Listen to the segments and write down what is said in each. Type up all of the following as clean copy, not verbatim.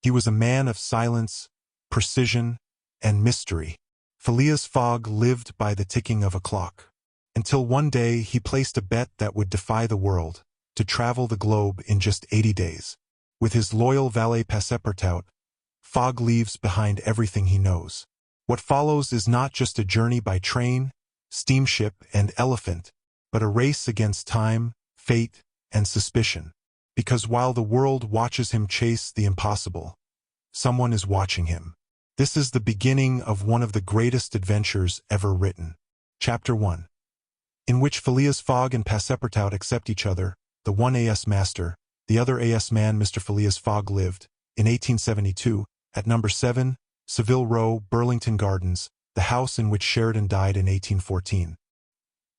He was a man of silence, precision, and mystery. Phileas Fogg lived by the ticking of a clock. Until one day he placed a bet that would defy the world, to travel the globe in just 80 days. With his loyal valet Passepartout, Fogg leaves behind everything he knows. What follows is not just a journey by train, steamship, and elephant, but a race against time, fate, and suspicion. Because while the world watches him chase the impossible, someone is watching him. This is the beginning of one of the greatest adventures ever written. Chapter 1. In which Phileas Fogg and Passepartout accept each other, the one as master, the other as man. Mr. Phileas Fogg lived, in 1872, at number 7, Savile Row, Burlington Gardens, the house in which Sheridan died in 1814.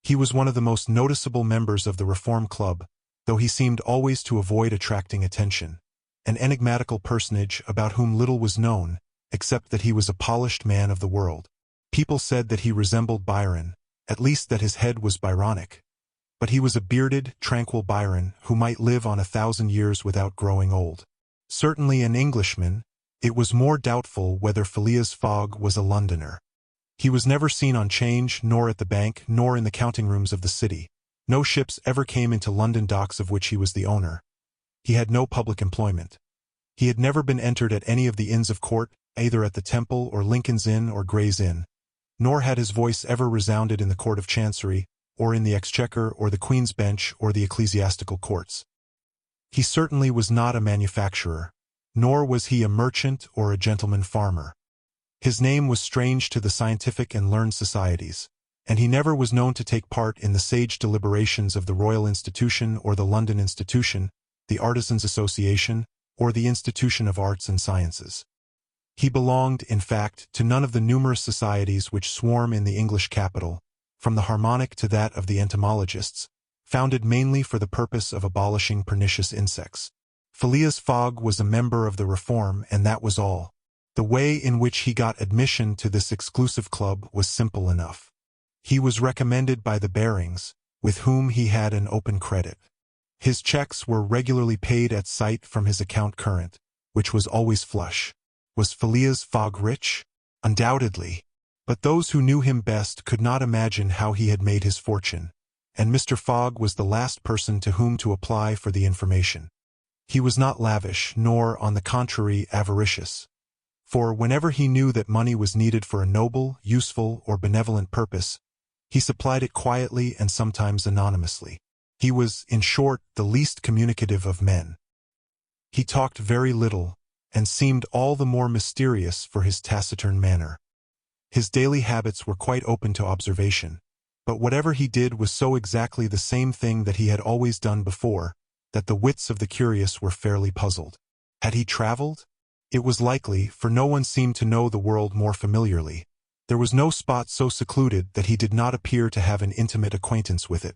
He was one of the most noticeable members of the Reform Club, though he seemed always to avoid attracting attention. An enigmatical personage about whom little was known, except that he was a polished man of the world. People said that he resembled Byron, at least that his head was Byronic. But he was a bearded, tranquil Byron who might live on 1,000 years without growing old. Certainly an Englishman, it was more doubtful whether Phileas Fogg was a Londoner. He was never seen on 'Change, nor at the bank, nor in the counting rooms of the city. No ships ever came into London docks of which he was the owner. He had no public employment. He had never been entered at any of the Inns of Court, either at the Temple or Lincoln's Inn or Gray's Inn. Nor had his voice ever resounded in the Court of Chancery, or in the Exchequer or the Queen's Bench or the ecclesiastical courts. He certainly was not a manufacturer, nor was he a merchant or a gentleman farmer. His name was strange to the scientific and learned societies, and he never was known to take part in the sage deliberations of the Royal Institution or the London Institution, the Artisans' Association, or the Institution of Arts and Sciences. He belonged, in fact, to none of the numerous societies which swarm in the English capital, from the Harmonic to that of the entomologists, founded mainly for the purpose of abolishing pernicious insects. Phileas Fogg was a member of the Reform, and that was all. The way in which he got admission to this exclusive club was simple enough. He was recommended by the Barings, with whom he had an open credit. His checks were regularly paid at sight from his account current, which was always flush. Was Phileas Fogg rich? Undoubtedly. But those who knew him best could not imagine how he had made his fortune, and Mr. Fogg was the last person to whom to apply for the information. He was not lavish, nor, on the contrary, avaricious. For whenever he knew that money was needed for a noble, useful, or benevolent purpose, he supplied it quietly and sometimes anonymously. He was, in short, the least communicative of men. He talked very little, and seemed all the more mysterious for his taciturn manner. His daily habits were quite open to observation, but whatever he did was so exactly the same thing that he had always done before, that the wits of the curious were fairly puzzled. Had he traveled? It was likely, for no one seemed to know the world more familiarly. There was no spot so secluded that he did not appear to have an intimate acquaintance with it.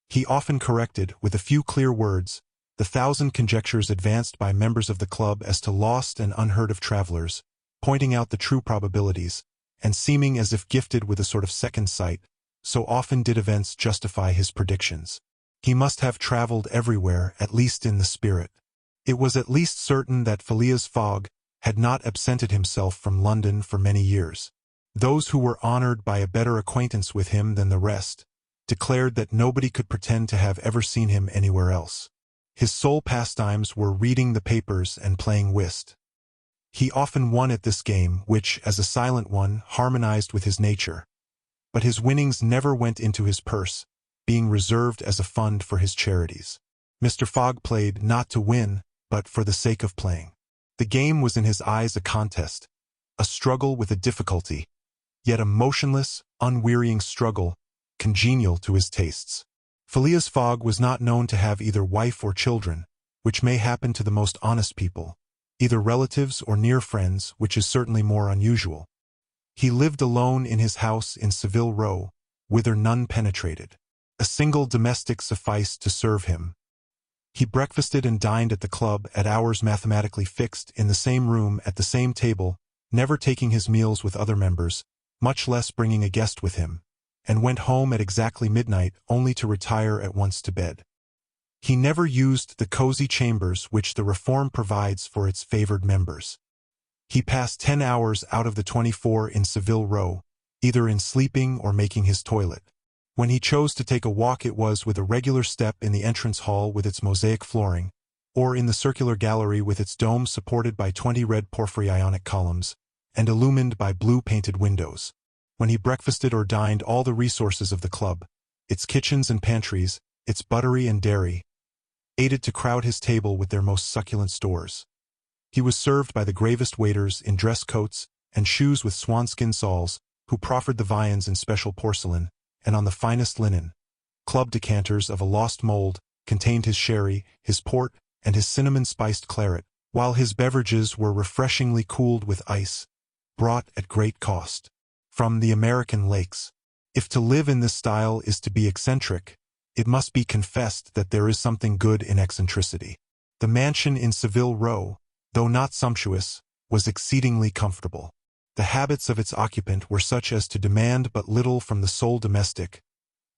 He often corrected, with a few clear words, the 1,000 conjectures advanced by members of the club as to lost and unheard-of travelers, pointing out the true probabilities, and seeming as if gifted with a sort of second sight, so often did events justify his predictions. He must have traveled everywhere, at least in the spirit. It was at least certain that Phileas Fogg had not absented himself from London for many years. Those who were honored by a better acquaintance with him than the rest declared that nobody could pretend to have ever seen him anywhere else. His sole pastimes were reading the papers and playing whist. He often won at this game, which, as a silent one, harmonized with his nature. But his winnings never went into his purse, being reserved as a fund for his charities. Mr. Fogg played not to win, but for the sake of playing. The game was in his eyes a contest, a struggle with a difficulty, yet a motionless, unwearying struggle, congenial to his tastes. Phileas Fogg was not known to have either wife or children, which may happen to the most honest people, either relatives or near friends, which is certainly more unusual. He lived alone in his house in Savile Row, whither none penetrated. A single domestic sufficed to serve him. He breakfasted and dined at the club at hours mathematically fixed in the same room at the same table, never taking his meals with other members, much less bringing a guest with him, and went home at exactly midnight only to retire at once to bed. He never used the cozy chambers which the reform provides for its favored members. He passed 10 hours out of the 24 in Savile Row, either in sleeping or making his toilet. When he chose to take a walk, it was with a regular step in the entrance hall with its mosaic flooring, or in the circular gallery with its dome supported by 20 red porphyry Ionic columns, and illumined by blue-painted windows. When he breakfasted or dined, all the resources of the club, its kitchens and pantries, its buttery and dairy, aided to crowd his table with their most succulent stores. He was served by the gravest waiters in dress coats and shoes with swanskin soles, who proffered the viands in special porcelain, and on the finest linen. Club decanters of a lost mold contained his sherry, his port, and his cinnamon-spiced claret, while his beverages were refreshingly cooled with ice, brought at great cost from the American lakes. If to live in this style is to be eccentric, it must be confessed that there is something good in eccentricity. The mansion in Savile Row, though not sumptuous, was exceedingly comfortable. The habits of its occupant were such as to demand but little from the sole domestic,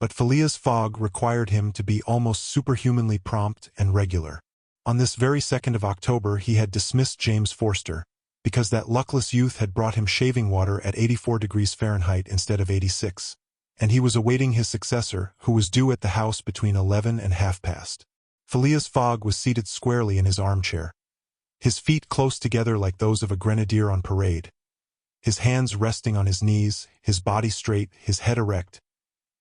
but Phileas Fogg required him to be almost superhumanly prompt and regular. On this very 2nd of October he had dismissed James Forster, because that luckless youth had brought him shaving water at 84 degrees Fahrenheit instead of 86, and he was awaiting his successor, who was due at the house between 11 and half past. Phileas Fogg was seated squarely in his armchair, his feet close together like those of a grenadier on parade, his hands resting on his knees, his body straight, his head erect.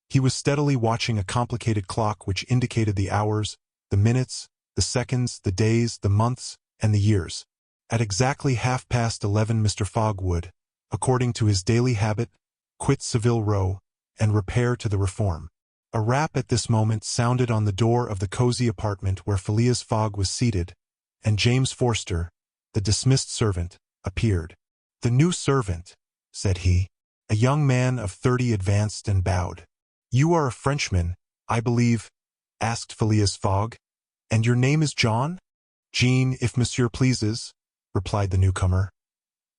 He was steadily watching a complicated clock which indicated the hours, the minutes, the seconds, the days, the months, and the years. At exactly 11:30 Mr. Fogg would, according to his daily habit, quit Savile Row and repair to the Reform. A rap at this moment sounded on the door of the cozy apartment where Phileas Fogg was seated, and James Forster, the dismissed servant, appeared. "The new servant," said he. A young man of 30 advanced and bowed. "You are a Frenchman, I believe?" asked Phileas Fogg. "And your name is John?" "Jean, if monsieur pleases," replied the newcomer.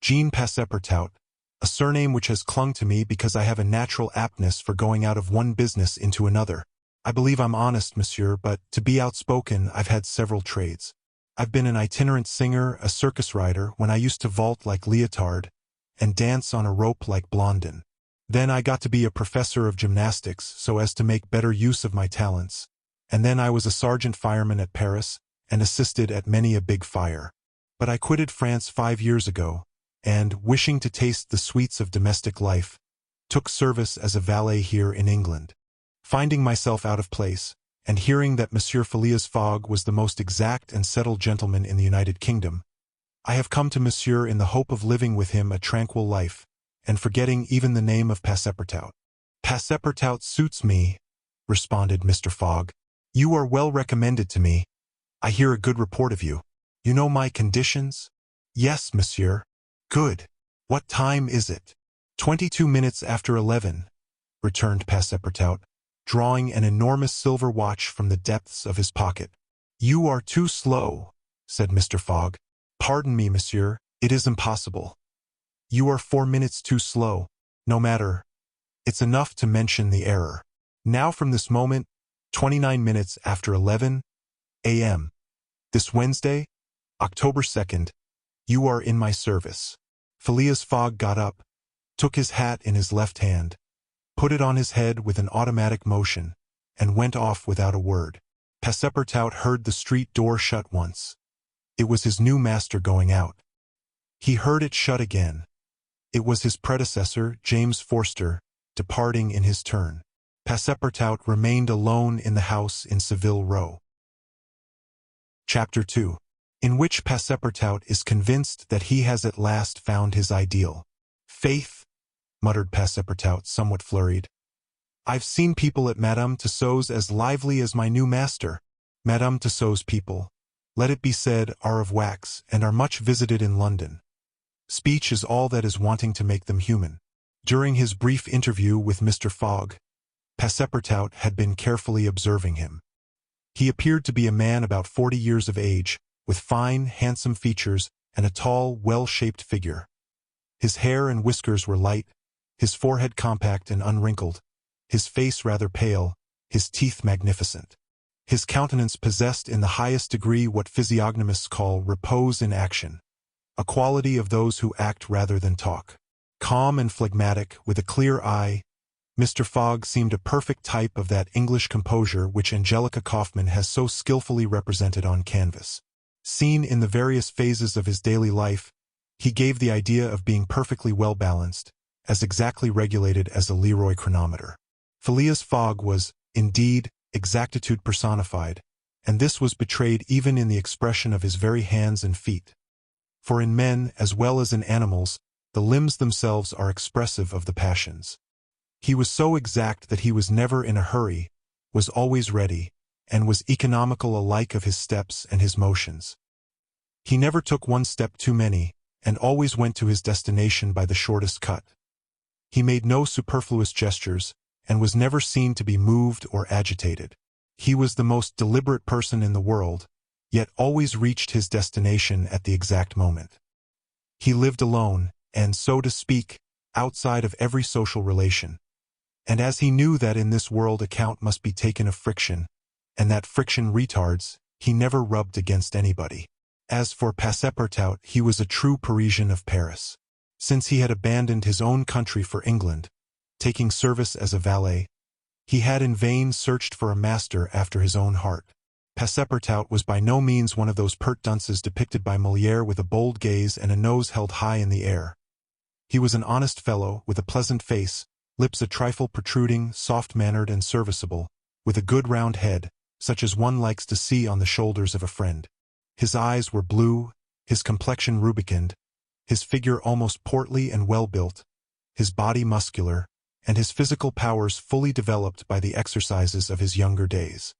"Jean Passepartout, a surname which has clung to me because I have a natural aptness for going out of one business into another. I believe I'm honest, monsieur, but to be outspoken I've had several trades. I've been an itinerant singer, a circus rider, when I used to vault like Leotard, and dance on a rope like Blondin. Then I got to be a professor of gymnastics so as to make better use of my talents, and then I was a sergeant fireman at Paris, and assisted at many a big fire. But I quitted France 5 years ago, and, wishing to taste the sweets of domestic life, took service as a valet here in England. Finding myself out of place, and hearing that Monsieur Phileas Fogg was the most exact and settled gentleman in the United Kingdom, I have come to Monsieur in the hope of living with him a tranquil life, and forgetting even the name of Passepartout." "Passepartout suits me," responded Mr. Fogg. "You are well recommended to me. I hear a good report of you. You know my conditions?" "Yes, monsieur." "Good. What time is it?" 22 minutes after 11, returned Passepartout, drawing an enormous silver watch from the depths of his pocket. "You are too slow," said Mr. Fogg. "Pardon me, monsieur, it is impossible. You are 4 minutes too slow. No matter. It's enough to mention the error. Now from this moment, 29 minutes after 11 a.m. This Wednesday, October 2nd, you are in my service." Phileas Fogg got up, took his hat in his left hand, put it on his head with an automatic motion, and went off without a word. Passepartout heard the street door shut once. It was his new master going out. He heard it shut again. It was his predecessor, James Forster, departing in his turn. Passepartout remained alone in the house in Savile Row. Chapter 2, in which Passepartout is convinced that he has at last found his ideal. "Faith," muttered Passepartout, somewhat flurried. "I've seen people at Madame Tussaud's as lively as my new master. Madame Tussaud's people, let it be said, are of wax, and are much visited in London. Speech is all that is wanting to make them human." During his brief interview with Mr. Fogg, Passepartout had been carefully observing him. He appeared to be a man about 40 years of age, with fine, handsome features and a tall, well-shaped figure. His hair and whiskers were light, his forehead compact and unwrinkled, his face rather pale, his teeth magnificent. His countenance possessed in the highest degree what physiognomists call repose in action, a quality of those who act rather than talk. Calm and phlegmatic, with a clear eye, Mr. Fogg seemed a perfect type of that English composure which Angelica Kauffmann has so skillfully represented on canvas. Seen in the various phases of his daily life, he gave the idea of being perfectly well-balanced, as exactly regulated as a Leroy chronometer. Phileas Fogg was, indeed, exactitude personified, and this was betrayed even in the expression of his very hands and feet. For in men, as well as in animals, the limbs themselves are expressive of the passions. He was so exact that he was never in a hurry, was always ready, and was economical alike of his steps and his motions. He never took one step too many, and always went to his destination by the shortest cut. He made no superfluous gestures, and was never seen to be moved or agitated. He was the most deliberate person in the world, yet always reached his destination at the exact moment. He lived alone, and, so to speak, outside of every social relation. And as he knew that in this world account must be taken of friction, and that friction retards, he never rubbed against anybody. As for Passepartout, he was a true Parisian of Paris. Since he had abandoned his own country for England, taking service as a valet, he had in vain searched for a master after his own heart. Passepartout was by no means one of those pert dunces depicted by Molière with a bold gaze and a nose held high in the air. He was an honest fellow, with a pleasant face, lips a trifle protruding, soft-mannered and serviceable, with a good round head, such as one likes to see on the shoulders of a friend. His eyes were blue, his complexion rubicund, his figure almost portly and well-built, his body muscular, and his physical powers fully developed by the exercises of his younger days.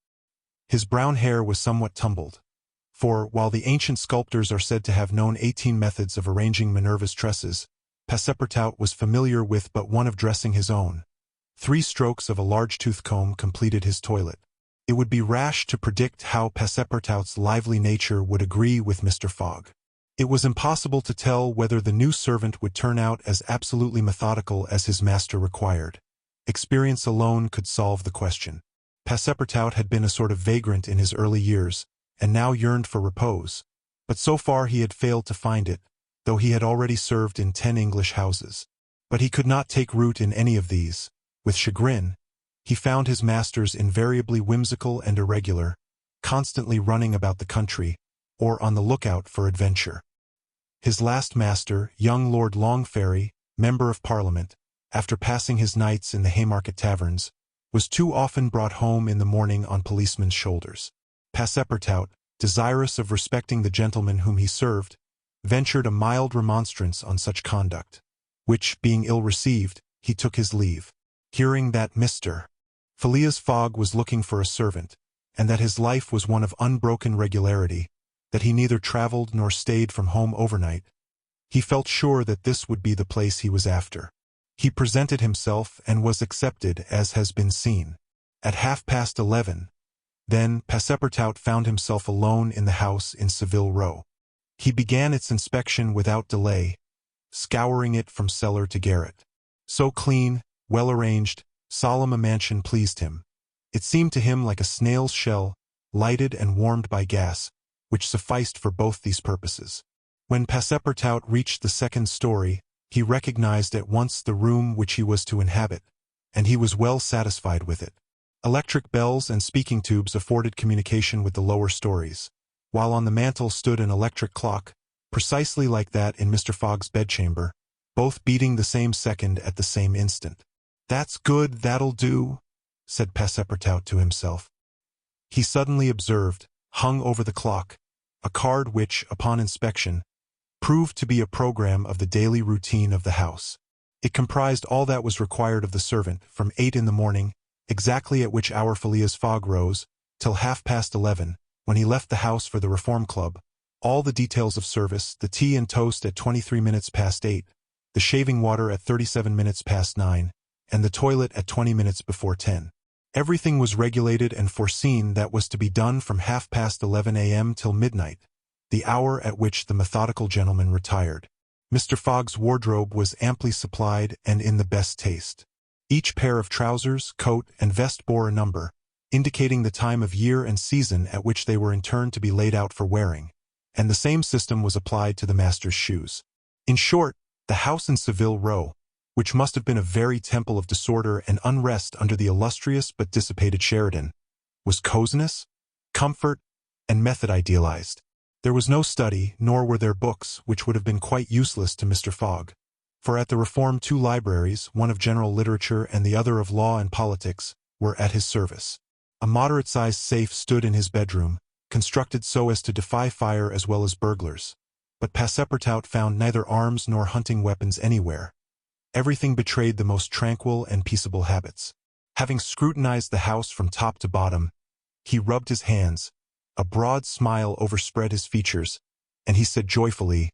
His brown hair was somewhat tumbled, for, while the ancient sculptors are said to have known 18 methods of arranging Minerva's tresses, Passepartout was familiar with but one of dressing his own. 3 strokes of a large tooth comb completed his toilet. It would be rash to predict how Passepartout's lively nature would agree with Mr. Fogg. It was impossible to tell whether the new servant would turn out as absolutely methodical as his master required. Experience alone could solve the question. Passepartout had been a sort of vagrant in his early years, and now yearned for repose, but so far he had failed to find it, though he had already served in 10 English houses. But he could not take root in any of these. With chagrin, he found his masters invariably whimsical and irregular, constantly running about the country, or on the lookout for adventure. His last master, young Lord Longferry, Member of Parliament, after passing his nights in the Haymarket taverns, was too often brought home in the morning on policemen's shoulders. Passepartout, desirous of respecting the gentleman whom he served, ventured a mild remonstrance on such conduct, which, being ill-received, he took his leave. Hearing that Mr. Phileas Fogg was looking for a servant, and that his life was one of unbroken regularity, that he neither traveled nor stayed from home overnight, he felt sure that this would be the place he was after. He presented himself and was accepted, as has been seen. At 11:30, then, Passepartout found himself alone in the house in Savile Row. He began its inspection without delay, scouring it from cellar to garret. So clean, well-arranged, solemn a mansion pleased him. It seemed to him like a snail's shell, lighted and warmed by gas, which sufficed for both these purposes. When Passepartout reached the 2nd story, he recognized at once the room which he was to inhabit, and he was well satisfied with it. Electric bells and speaking tubes afforded communication with the lower stories, while on the mantel stood an electric clock, precisely like that in Mr. Fogg's bedchamber, both beating the same second at the same instant. "That's good, that'll do," said Passepartout to himself. He suddenly observed, hung over the clock, a card which, upon inspection, proved to be a program of the daily routine of the house. It comprised all that was required of the servant, from 8 in the morning, exactly at which hour Phileas Fogg rose, till 11:30, when he left the house for the Reform Club, all the details of service, the tea and toast at 23 minutes past 8, the shaving water at 37 minutes past 9, and the toilet at 20 minutes before 10. Everything was regulated and foreseen that was to be done from 11:30 a.m. till midnight, the hour at which the methodical gentleman retired. Mr. Fogg's wardrobe was amply supplied and in the best taste. Each pair of trousers, coat, and vest bore a number, indicating the time of year and season at which they were in turn to be laid out for wearing, and the same system was applied to the master's shoes. In short, the house in Savile Row, which must have been a very temple of disorder and unrest under the illustrious but dissipated Sheridan, was coziness, comfort, and method idealized. There was no study, nor were there books, which would have been quite useless to Mr. Fogg, for at the Reform 2 libraries, one of general literature and the other of law and politics, were at his service. A moderate-sized safe stood in his bedroom, constructed so as to defy fire as well as burglars, but Passepartout found neither arms nor hunting weapons anywhere. Everything betrayed the most tranquil and peaceable habits. Having scrutinized the house from top to bottom, he rubbed his hands, a broad smile overspread his features, and he said joyfully,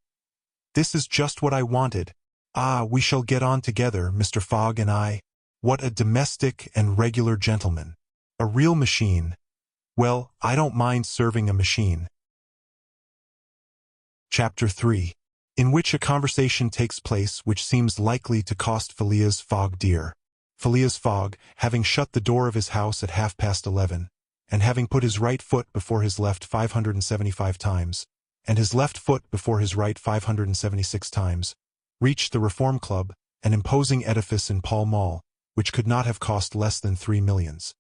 "This is just what I wanted. Ah, we shall get on together, Mr. Fogg and I. What a domestic and regular gentleman. A real machine. Well, I don't mind serving a machine." Chapter 3, in which a conversation takes place which seems likely to cost Phileas Fogg dear. Phileas Fogg, having shut the door of his house at 11:30, and having put his right foot before his left 575 times, and his left foot before his right 576 times, reached the Reform Club, an imposing edifice in Pall Mall, which could not have cost less than 3 millions.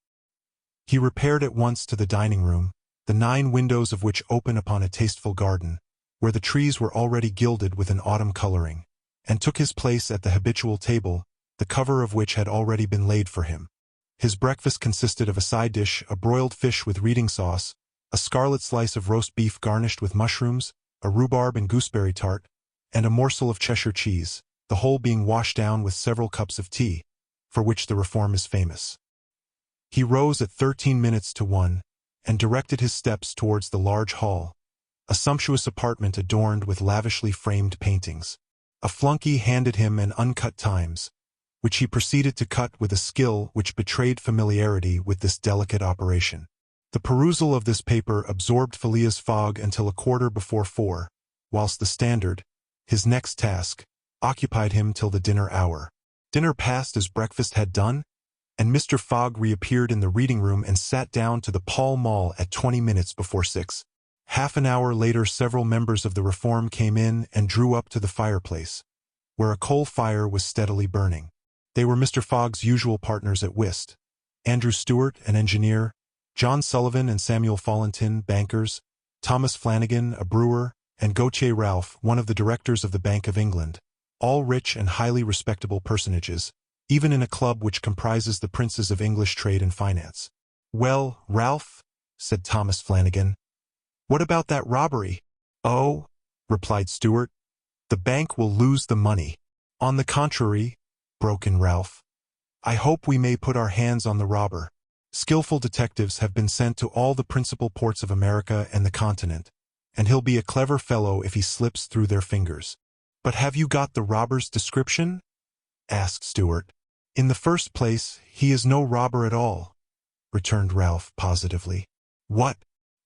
He repaired at once to the dining room, the 9 windows of which open upon a tasteful garden, where the trees were already gilded with an autumn coloring, and took his place at the habitual table, the cover of which had already been laid for him. His breakfast consisted of a side dish, a broiled fish with reading sauce, a scarlet slice of roast beef garnished with mushrooms, a rhubarb and gooseberry tart, and a morsel of Cheshire cheese, the whole being washed down with several cups of tea, for which the Reform is famous. He rose at 1:13, and directed his steps towards the large hall, a sumptuous apartment adorned with lavishly framed paintings. A flunky handed him an uncut Times, which he proceeded to cut with a skill which betrayed familiarity with this delicate operation. The perusal of this paper absorbed Phileas Fogg until 4:15, whilst the Standard, his next task, occupied him till the dinner hour. Dinner passed as breakfast had done, and Mr. Fogg reappeared in the reading room and sat down to the Pall Mall at 6:20. Half an hour later several members of the Reform came in and drew up to the fireplace, where a coal fire was steadily burning. They were Mr. Fogg's usual partners at whist, Andrew Stewart, an engineer, John Sullivan and Samuel Fallentin, bankers, Thomas Flanagan, a brewer, and Gautier Ralph, one of the directors of the Bank of England, all rich and highly respectable personages, even in a club which comprises the princes of English trade and finance. "Well, Ralph," said Thomas Flanagan, "what about that robbery?" "Oh," replied Stewart, "the bank will lose the money." "On the contrary," broke in Ralph, "I hope we may put our hands on the robber. Skillful detectives have been sent to all the principal ports of America and the continent, and he'll be a clever fellow if he slips through their fingers." "But have you got the robber's description?" asked Stewart. "In the first place, he is no robber at all," returned Ralph positively. "What?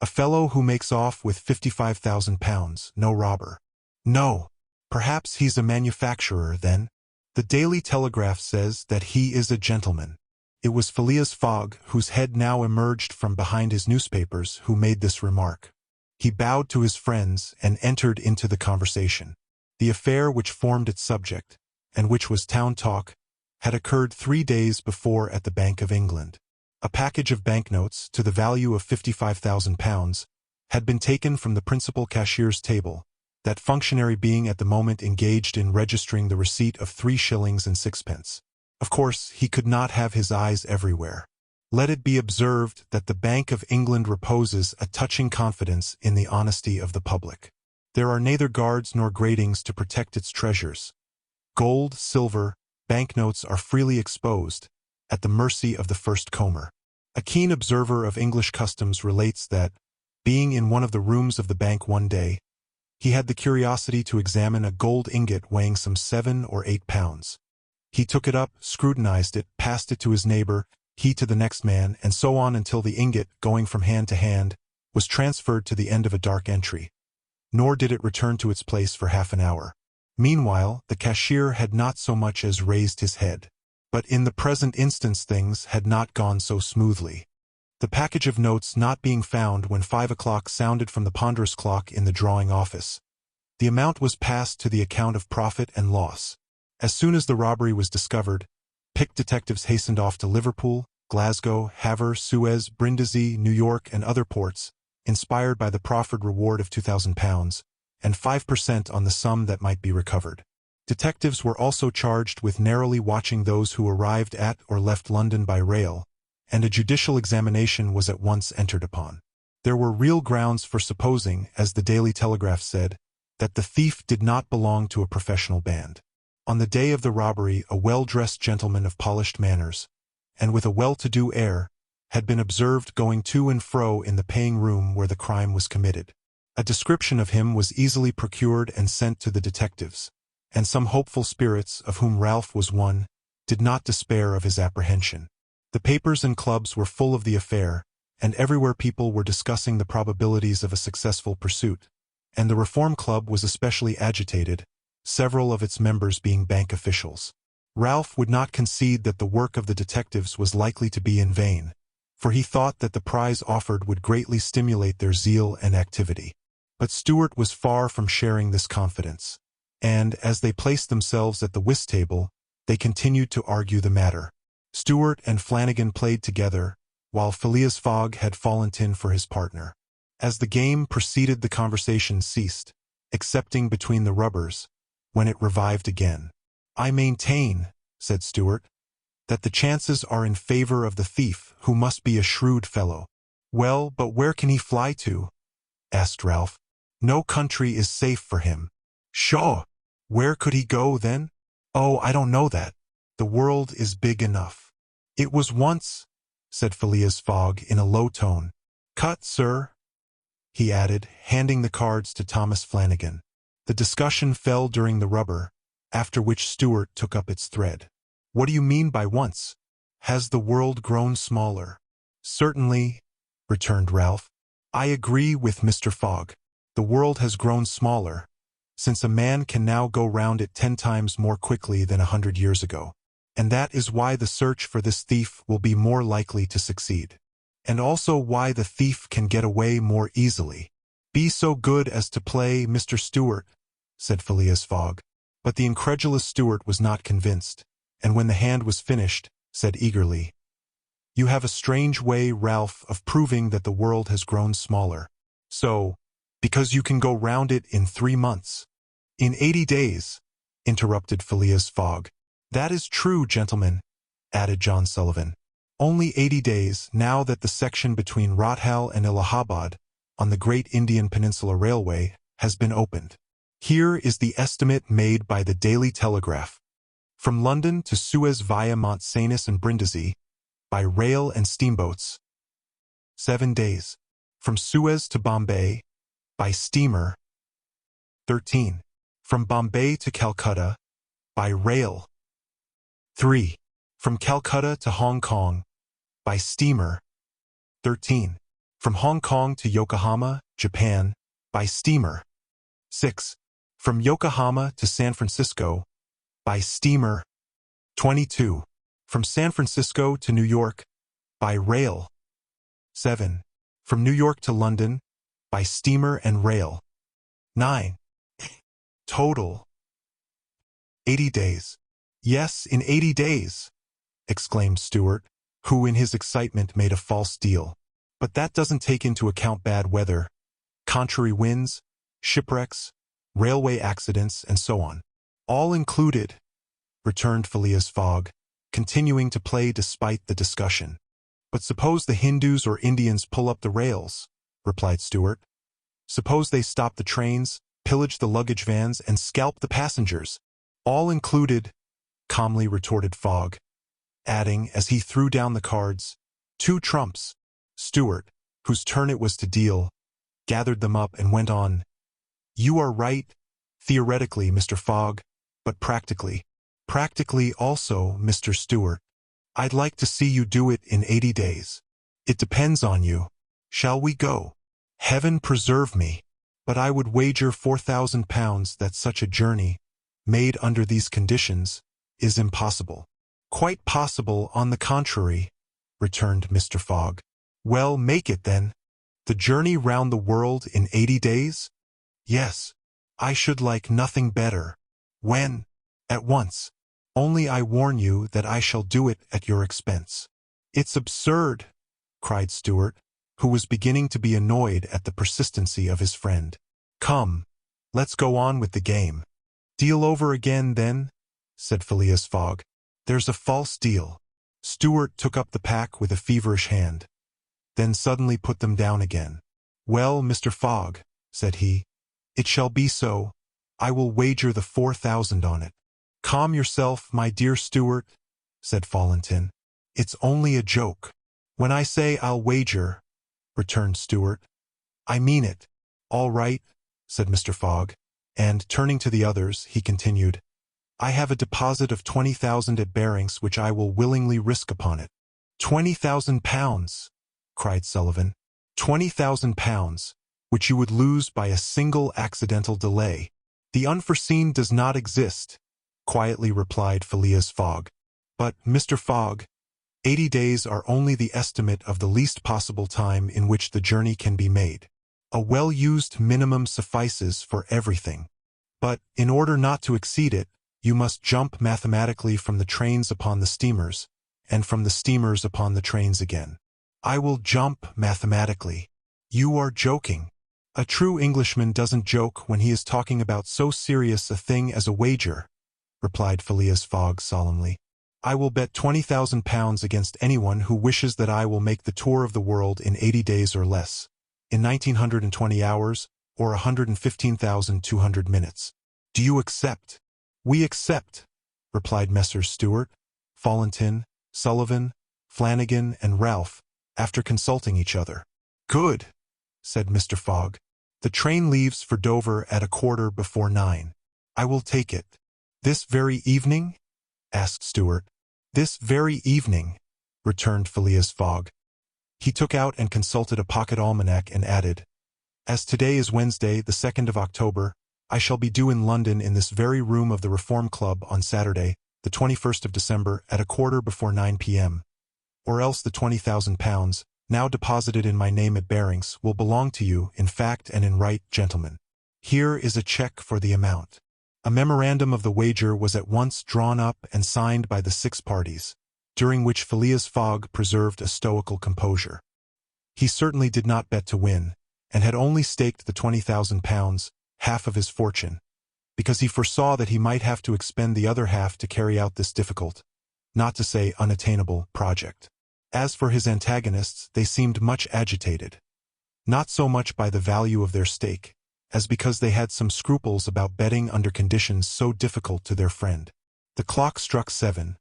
A fellow who makes off with £55,000, no robber?" "No. Perhaps he's a manufacturer, then. The Daily Telegraph says that he is a gentleman." It was Phileas Fogg, whose head now emerged from behind his newspapers, who made this remark. He bowed to his friends and entered into the conversation. The affair which formed its subject, and which was town talk, had occurred 3 days before at the Bank of England. A package of banknotes, to the value of £55,000, had been taken from the principal cashier's table, that functionary being at the moment engaged in registering the receipt of 3 shillings and 6 pence. Of course, he could not have his eyes everywhere. Let it be observed that the Bank of England reposes a touching confidence in the honesty of the public. There are neither guards nor gratings to protect its treasures. Gold, silver, banknotes are freely exposed, at the mercy of the first comber. A keen observer of English customs relates that, being in one of the rooms of the bank one day, he had the curiosity to examine a gold ingot weighing some 7 or 8 pounds. He took it up, scrutinized it, passed it to his neighbor, he to the next man, and so on until the ingot, going from hand to hand, was transferred to the end of a dark entry. Nor did it return to its place for half an hour. Meanwhile, the cashier had not so much as raised his head. But in the present instance things had not gone so smoothly. the package of notes not being found when 5 o'clock sounded from the ponderous clock in the drawing office. The amount was passed to the account of profit and loss. As soon as the robbery was discovered, picked detectives hastened off to Liverpool, Glasgow, Havre, Suez, Brindisi, New York, and other ports, inspired by the proffered reward of £2,000, and 5% on the sum that might be recovered. Detectives were also charged with narrowly watching those who arrived at or left London by rail, and a judicial examination was at once entered upon. There were real grounds for supposing, as the Daily Telegraph said, that the thief did not belong to a professional band. On the day of the robbery, a well-dressed gentleman of polished manners, and with a well-to-do air, had been observed going to and fro in the paying room where the crime was committed. A description of him was easily procured and sent to the detectives, and some hopeful spirits, of whom Ralph was one, did not despair of his apprehension. The papers and clubs were full of the affair, and everywhere people were discussing the probabilities of a successful pursuit, and the Reform Club was especially agitated, several of its members being bank officials. Ralph would not concede that the work of the detectives was likely to be in vain, for he thought that the prize offered would greatly stimulate their zeal and activity. But Stewart was far from sharing this confidence, and, as they placed themselves at the whist table, they continued to argue the matter. Stewart and Flanagan played together, while Phileas Fogg had fallen in for his partner. As the game proceeded, the conversation ceased, excepting between the rubbers, when it revived again. "I maintain," said Stewart, "that the chances are in favor of the thief, who must be a shrewd fellow." "Well, but where can he fly to?" asked Ralph. "No country is safe for him." "Sure! Where could he go, then?" "Oh, I don't know that. The world is big enough." "It was once," said Phileas Fogg in a low tone. "Cut, sir," he added, handing the cards to Thomas Flanagan. The discussion fell during the rubber, after which Stewart took up its thread. "What do you mean by once? Has the world grown smaller?" "Certainly," returned Ralph. "I agree with Mr. Fogg. The world has grown smaller, since a man can now go round it 10 times more quickly than 100 years ago. And that is why the search for this thief will be more likely to succeed. And also why the thief can get away more easily." "Be so good as to play, Mr. Stewart," said Phileas Fogg. But the incredulous Stewart was not convinced, and when the hand was finished, said eagerly, "You have a strange way, Ralph, of proving that the world has grown smaller. So, because you can go round it in 3 months." "In 80 days," interrupted Phileas Fogg. "That is true, gentlemen," added John Sullivan. "Only 80 days, now that the section between Rothal and Allahabad, on the Great Indian Peninsula Railway, has been opened. Here is the estimate made by the Daily Telegraph. From London to Suez via Mont Cenis and Brindisi, by rail and steamboats, 7 days. From Suez to Bombay, by steamer, 13. From Bombay to Calcutta, by rail, 3. From Calcutta to Hong Kong, by steamer, 13. From Hong Kong to Yokohama, Japan, by steamer, 6. From Yokohama to San Francisco, by steamer, 22. From San Francisco to New York, by rail, 7. From New York to London, by steamer and rail, 9. Total, 80 days. "Yes, in 80 days," exclaimed Stewart, who in his excitement made a false deal. "But that doesn't take into account bad weather, contrary winds, shipwrecks, railway accidents, and so on." "All included," returned Phileas Fogg, continuing to play despite the discussion. "But suppose the Hindus or Indians pull up the rails," replied Stewart. "Suppose they stop the trains, pillage the luggage vans, and scalp the passengers." "All included," calmly retorted Fogg, adding, as he threw down the cards, 2 trumps. Stewart, whose turn it was to deal, gathered them up and went on, "You are right, theoretically, Mr. Fogg, but practically. Practically also, Mr. Stewart. I'd like to see you do it in 80 days. It depends on you. Shall we go?" "Heaven preserve me, but I would wager £4,000 that such a journey, made under these conditions, is impossible." "Quite possible, on the contrary," returned Mr. Fogg. Well, make it then. The journey round the world in 80 days? Yes. I should like nothing better. When? At once. Only I warn you that I shall do it at your expense. It's absurd, cried Stuart, who was beginning to be annoyed at the persistency of his friend. Come, let's go on with the game. Deal over again, then, said Phileas Fogg. There's a false deal. Stuart took up the pack with a feverish hand, then suddenly put them down again. Well, Mr. Fogg, said he, it shall be so. I will wager the 4,000 on it. Calm yourself, my dear Stuart, said Fallentin. It's only a joke. When I say I'll wager, returned Stuart, I mean it. All right, said Mr. Fogg, and, turning to the others, he continued, I have a deposit of 20,000 at Barings which I will willingly risk upon it. 20,000 pounds, cried Sullivan. 20,000 pounds, which you would lose by a single accidental delay. The unforeseen does not exist, quietly replied Phileas Fogg. But, Mr. Fogg, 80 days are only the estimate of the least possible time in which the journey can be made. A well-used minimum suffices for everything. But, in order not to exceed it, you must jump mathematically from the trains upon the steamers, and from the steamers upon the trains again. I will jump mathematically. You are joking. A true Englishman doesn't joke when he is talking about so serious a thing as a wager, replied Phileas Fogg solemnly. I will bet 20,000 pounds against anyone who wishes that I will make the tour of the world in 80 days or less, in 1920 hours, or 115,200 minutes. Do you accept? We accept, replied Messrs. Stuart, Fallentin, Sullivan, Flanagan, and Ralph, after consulting each other. Good, said Mr. Fogg. The train leaves for Dover at 9:15. I will take it. This very evening? Asked Stuart. This very evening, returned Phileas Fogg. He took out and consulted a pocket almanac and added, As today is Wednesday, the 2nd of October, I shall be due in London in this very room of the Reform Club on Saturday, the 21st of December, at 9:15 p.m. Or else the 20,000 pounds, now deposited in my name at Barings, will belong to you, in fact and in right, gentlemen. Here is a check for the amount. A memorandum of the wager was at once drawn up and signed by the 6 parties, during which Phileas Fogg preserved a stoical composure. He certainly did not bet to win, and had only staked the 20,000 pounds, half of his fortune, because he foresaw that he might have to expend the other half to carry out this difficult, not to say unattainable, project. As for his antagonists, they seemed much agitated, not so much by the value of their stake, as because they had some scruples about betting under conditions so difficult to their friend. The clock struck 7,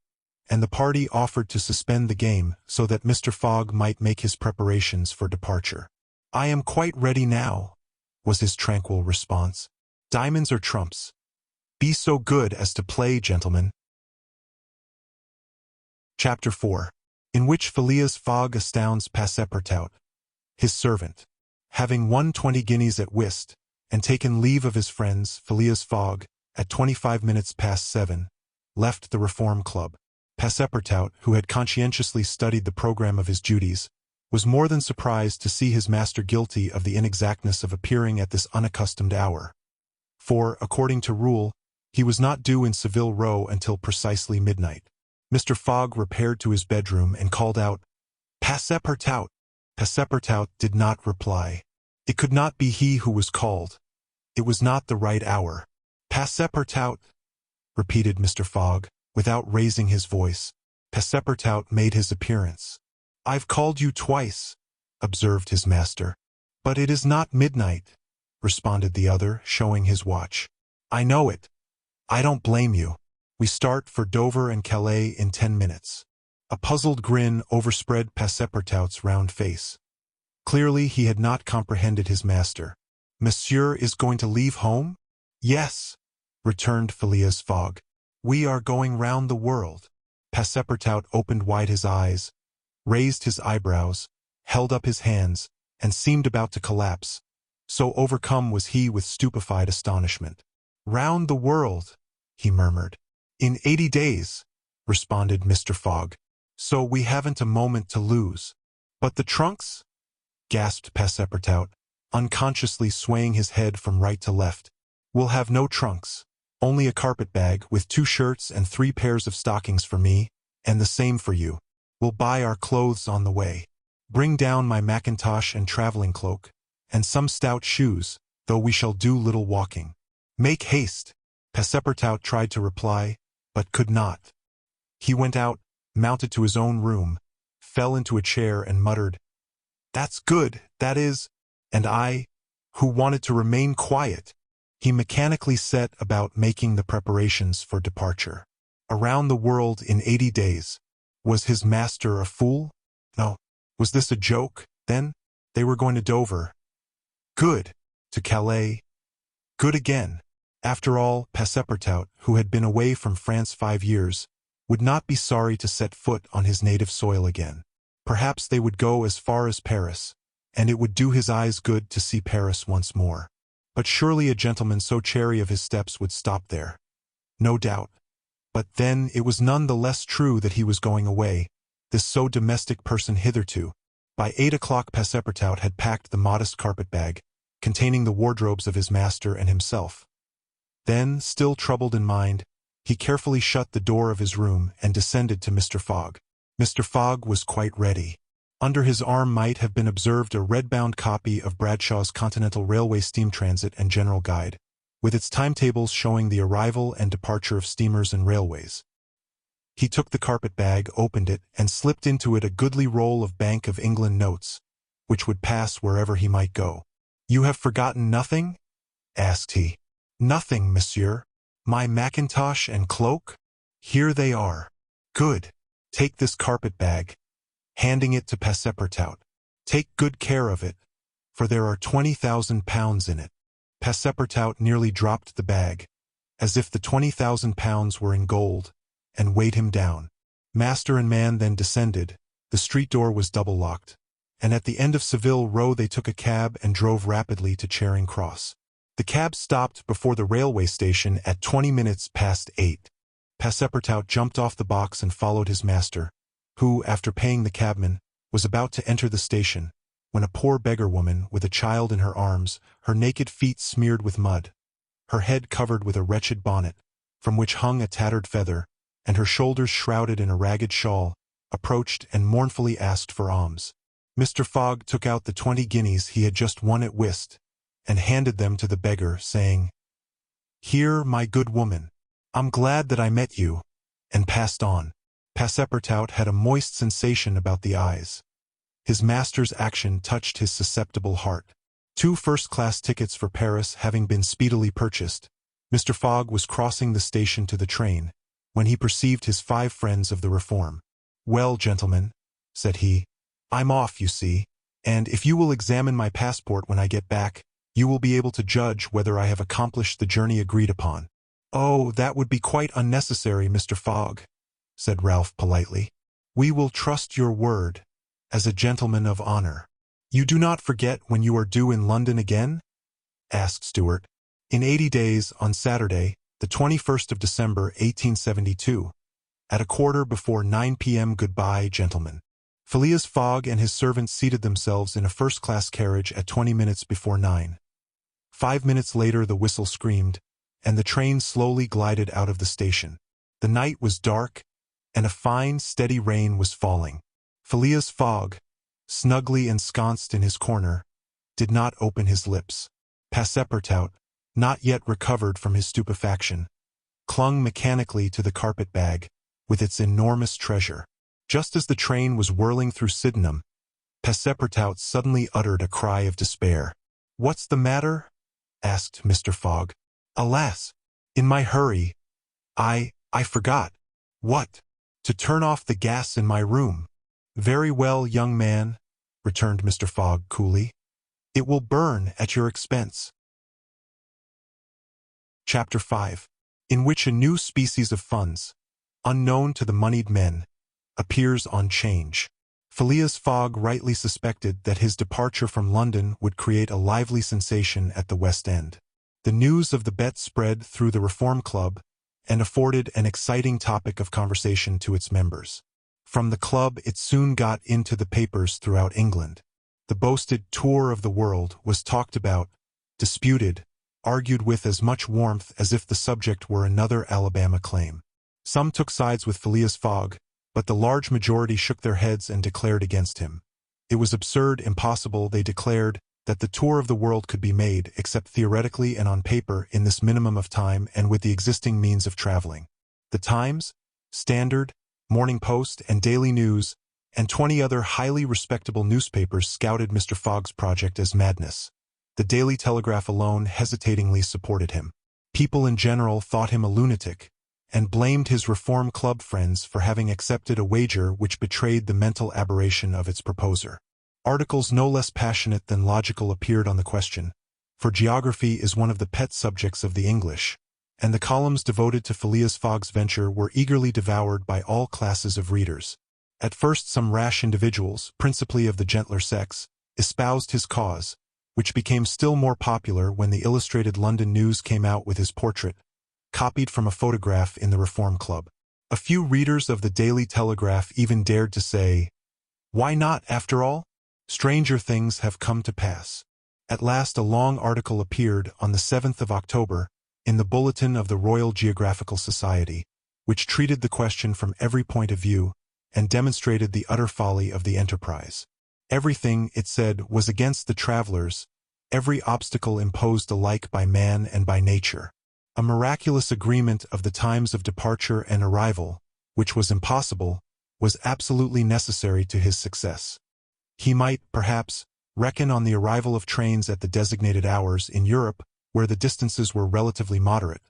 and the party offered to suspend the game so that Mr. Fogg might make his preparations for departure. I am quite ready now, was his tranquil response. Diamonds or trumps? Be so good as to play, gentlemen. Chapter 4, in which Phileas Fogg astounds Passepartout, his servant. Having won 20 guineas at whist, and taken leave of his friends, Phileas Fogg, at 7:25, left the Reform Club. Passepartout, who had conscientiously studied the program of his duties, was more than surprised to see his master guilty of the inexactness of appearing at this unaccustomed hour. For, according to rule, he was not due in Savile Row until precisely midnight. Mr. Fogg repaired to his bedroom and called out, Passepartout! Passepartout did not reply. It could not be he who was called. It was not the right hour. Passepartout, repeated Mr. Fogg, without raising his voice. Passepartout made his appearance. I've called you twice, observed his master. But it is not midnight, responded the other, showing his watch. I know it. I don't blame you. We start for Dover and Calais in 10 minutes. A puzzled grin overspread Passepartout's round face. Clearly he had not comprehended his master. Monsieur is going to leave home? Yes, returned Phileas Fogg. We are going round the world. Passepartout opened wide his eyes, raised his eyebrows, held up his hands, and seemed about to collapse. So overcome was he with stupefied astonishment. Round the world, he murmured. In 80 days, responded Mr. Fogg. So we haven't a moment to lose. "But the trunks?" gasped Passepartout, unconsciously swaying his head from right to left. "We'll have no trunks. Only a carpet bag with 2 shirts and 3 pairs of stockings for me, and the same for you. We'll buy our clothes on the way. Bring down my mackintosh and traveling cloak, and some stout shoes, though we shall do little walking. Make haste." Passepartout tried to reply, but could not. He went out, mounted to his own room, fell into a chair and muttered, "That's good, that is, and I, who wanted to remain quiet." He mechanically set about making the preparations for departure. Around the world in 80 days. Was his master a fool? No. Was this a joke, then? They were going to Dover. Good. To Calais. Good again. After all, Passepartout, who had been away from France 5 years, would not be sorry to set foot on his native soil again. Perhaps they would go as far as Paris, and it would do his eyes good to see Paris once more. But surely a gentleman so chary of his steps would stop there. No doubt. But then it was none the less true that he was going away, this so domestic person hitherto. By 8 o'clock Passepartout had packed the modest carpet-bag, containing the wardrobes of his master and himself. Then, still troubled in mind, he carefully shut the door of his room and descended to Mr. Fogg. Mr. Fogg was quite ready. Under his arm might have been observed a red-bound copy of Bradshaw's Continental Railway Steam Transit and General Guide, with its timetables showing the arrival and departure of steamers and railways. He took the carpet-bag, opened it, and slipped into it a goodly roll of Bank of England notes, which would pass wherever he might go. "You have forgotten nothing?" asked he. "Nothing, monsieur. My mackintosh and cloak? Here they are." "Good. Take this carpet-bag," handing it to Passepartout. "Take good care of it, for there are 20,000 pounds in it." Passepartout nearly dropped the bag, as if the 20,000 pounds were in gold, and weighed him down. Master and man then descended, the street door was double-locked, and at the end of Savile Row they took a cab and drove rapidly to Charing Cross. The cab stopped before the railway station at 20 minutes past 8. Passepartout jumped off the box and followed his master, who, after paying the cabman, was about to enter the station, when a poor beggar woman, with a child in her arms, her naked feet smeared with mud, her head covered with a wretched bonnet, from which hung a tattered feather, and her shoulders shrouded in a ragged shawl, approached and mournfully asked for alms. Mr. Fogg took out the 20 guineas he had just won at whist, and handed them to the beggar, saying, "Here, my good woman, I'm glad that I met you," and passed on. Passepartout had a moist sensation about the eyes. His master's action touched his susceptible heart. 2 first-class tickets for Paris having been speedily purchased, Mr. Fogg was crossing the station to the train, when he perceived his 5 friends of the Reform. "Well, gentlemen," said he, "I'm off, you see, and if you will examine my passport when I get back, you will be able to judge whether I have accomplished the journey agreed upon." "Oh, that would be quite unnecessary, Mr. Fogg," said Ralph politely. "We will trust your word, as a gentleman of honor." "You do not forget when you are due in London again?" asked Stewart. "In 80 days, on Saturday, the 21st of December, 1872, at a quarter before 9 p.m. Goodbye, gentlemen." Phileas Fogg and his servant seated themselves in a first-class carriage at 20 minutes before 9. 5 minutes later the whistle screamed, and the train slowly glided out of the station. The night was dark, and a fine, steady rain was falling. Phileas Fogg, snugly ensconced in his corner, did not open his lips. Passepartout, not yet recovered from his stupefaction, clung mechanically to the carpet-bag, with its enormous treasure. Just as the train was whirling through Sydenham, Passepartout suddenly uttered a cry of despair. "What's the matter?" asked Mr. Fogg. "Alas! In my hurry, I forgot." "What?" "To turn off the gas in my room." "Very well, young man," returned Mr. Fogg coolly. "It will burn at your expense." Chapter 5, in which a new species of funds, unknown to the moneyed men, appears on 'Change. Phileas Fogg rightly suspected that his departure from London would create a lively sensation at the West End. The news of the bet spread through the Reform Club, and afforded an exciting topic of conversation to its members. From the club, it soon got into the papers throughout England. The boasted tour of the world was talked about, disputed, argued with as much warmth as if the subject were another Alabama claim. Some took sides with Phileas Fogg, but the large majority shook their heads and declared against him. It was absurd, impossible, they declared, that the tour of the world could be made, except theoretically and on paper, in this minimum of time and with the existing means of traveling. The Times, Standard, Morning Post, and Daily News, and 20 other highly respectable newspapers scouted Mr. Fogg's project as madness. The Daily Telegraph alone hesitatingly supported him. People in general thought him a lunatic, and blamed his Reform Club friends for having accepted a wager which betrayed the mental aberration of its proposer. Articles no less passionate than logical appeared on the question, for geography is one of the pet subjects of the English, and the columns devoted to Phileas Fogg's venture were eagerly devoured by all classes of readers. At first some rash individuals, principally of the gentler sex, espoused his cause, which became still more popular when the Illustrated London News came out with his portrait, copied from a photograph in the Reform Club. A few readers of the Daily Telegraph even dared to say, "Why not, after all? Stranger things have come to pass." At last a long article appeared on the 7th of October in the Bulletin of the Royal Geographical Society, which treated the question from every point of view and demonstrated the utter folly of the enterprise. Everything, it said, was against the travelers, every obstacle imposed alike by man and by nature. A miraculous agreement of the times of departure and arrival, which was impossible, was absolutely necessary to his success. He might, perhaps, reckon on the arrival of trains at the designated hours in Europe, where the distances were relatively moderate,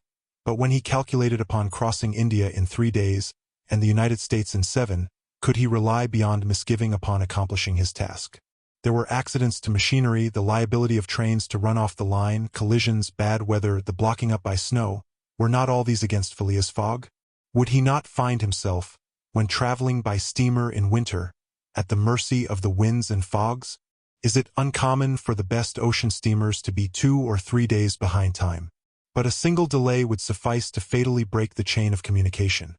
but when he calculated upon crossing India in 3 days and the United States in 7, could he rely beyond misgiving upon accomplishing his task? There were accidents to machinery, the liability of trains to run off the line, collisions, bad weather, the blocking up by snow. Were not all these against Phileas Fogg? Would he not find himself, when traveling by steamer in winter, at the mercy of the winds and fogs? Is it uncommon for the best ocean steamers to be 2 or 3 days behind time? But a single delay would suffice to fatally break the chain of communication.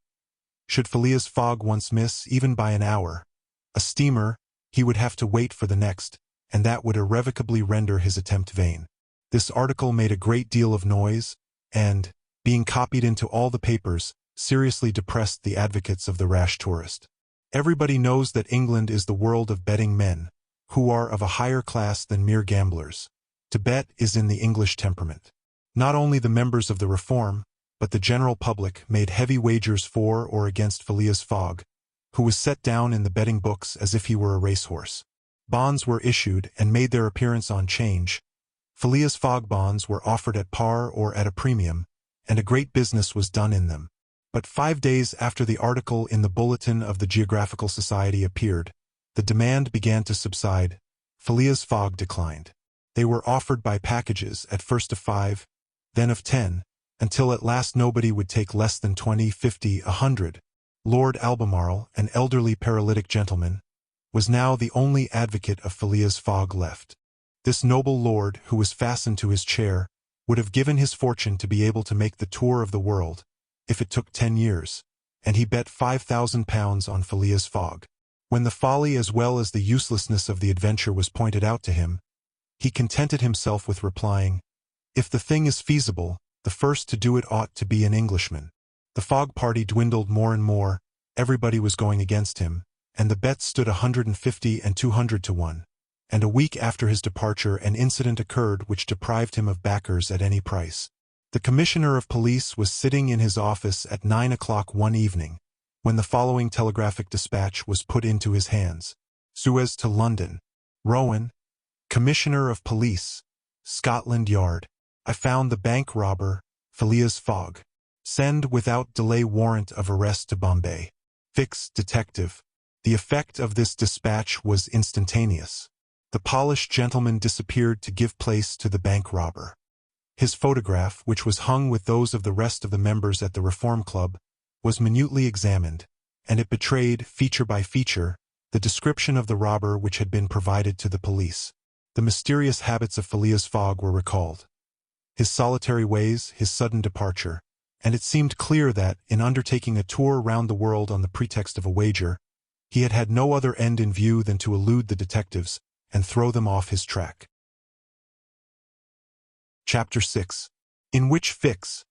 Should Phileas Fogg once miss, even by an hour, a steamer, he would have to wait for the next, and that would irrevocably render his attempt vain. This article made a great deal of noise, and, being copied into all the papers, seriously depressed the advocates of the rash tourist. Everybody knows that England is the world of betting men, who are of a higher class than mere gamblers. To bet is in the English temperament. Not only the members of the Reform, but the general public made heavy wagers for or against Phileas Fogg, who was set down in the betting books as if he were a racehorse. Bonds were issued and made their appearance on 'Change. Phileas Fogg bonds were offered at par or at a premium, and a great business was done in them. But 5 days after the article in the Bulletin of the Geographical Society appeared, the demand began to subside. Phileas Fogg declined. They were offered by packages, at first of 5, then of 10, until at last nobody would take less than 20, 50, 100. Lord Albemarle, an elderly paralytic gentleman, was now the only advocate of Phileas Fogg left. This noble lord, who was fastened to his chair, would have given his fortune to be able to make the tour of the world, if it took 10 years, and he bet £5,000 on Phileas Fogg. When the folly as well as the uselessness of the adventure was pointed out to him, he contented himself with replying, "If the thing is feasible, the first to do it ought to be an Englishman." The Fogg party dwindled more and more, everybody was going against him, and the bets stood 150 and 200 to 1. And a week after his departure an incident occurred which deprived him of backers at any price. The Commissioner of Police was sitting in his office at 9 o'clock one evening, when the following telegraphic dispatch was put into his hands. Suez to London. Rowan, Commissioner of Police, Scotland Yard. I found the bank robber, Phileas Fogg. Send without delay warrant of arrest to Bombay. Fix detective. The effect of this dispatch was instantaneous. The polished gentleman disappeared to give place to the bank robber. His photograph, which was hung with those of the rest of the members at the Reform Club, was minutely examined, and it betrayed, feature by feature, the description of the robber which had been provided to the police. The mysterious habits of Phileas Fogg were recalled. His solitary ways, his sudden departure, and it seemed clear that, in undertaking a tour round the world on the pretext of a wager, He had had no other end in view than to elude the detectives and throw them off his track. Chapter 6, in which Fix,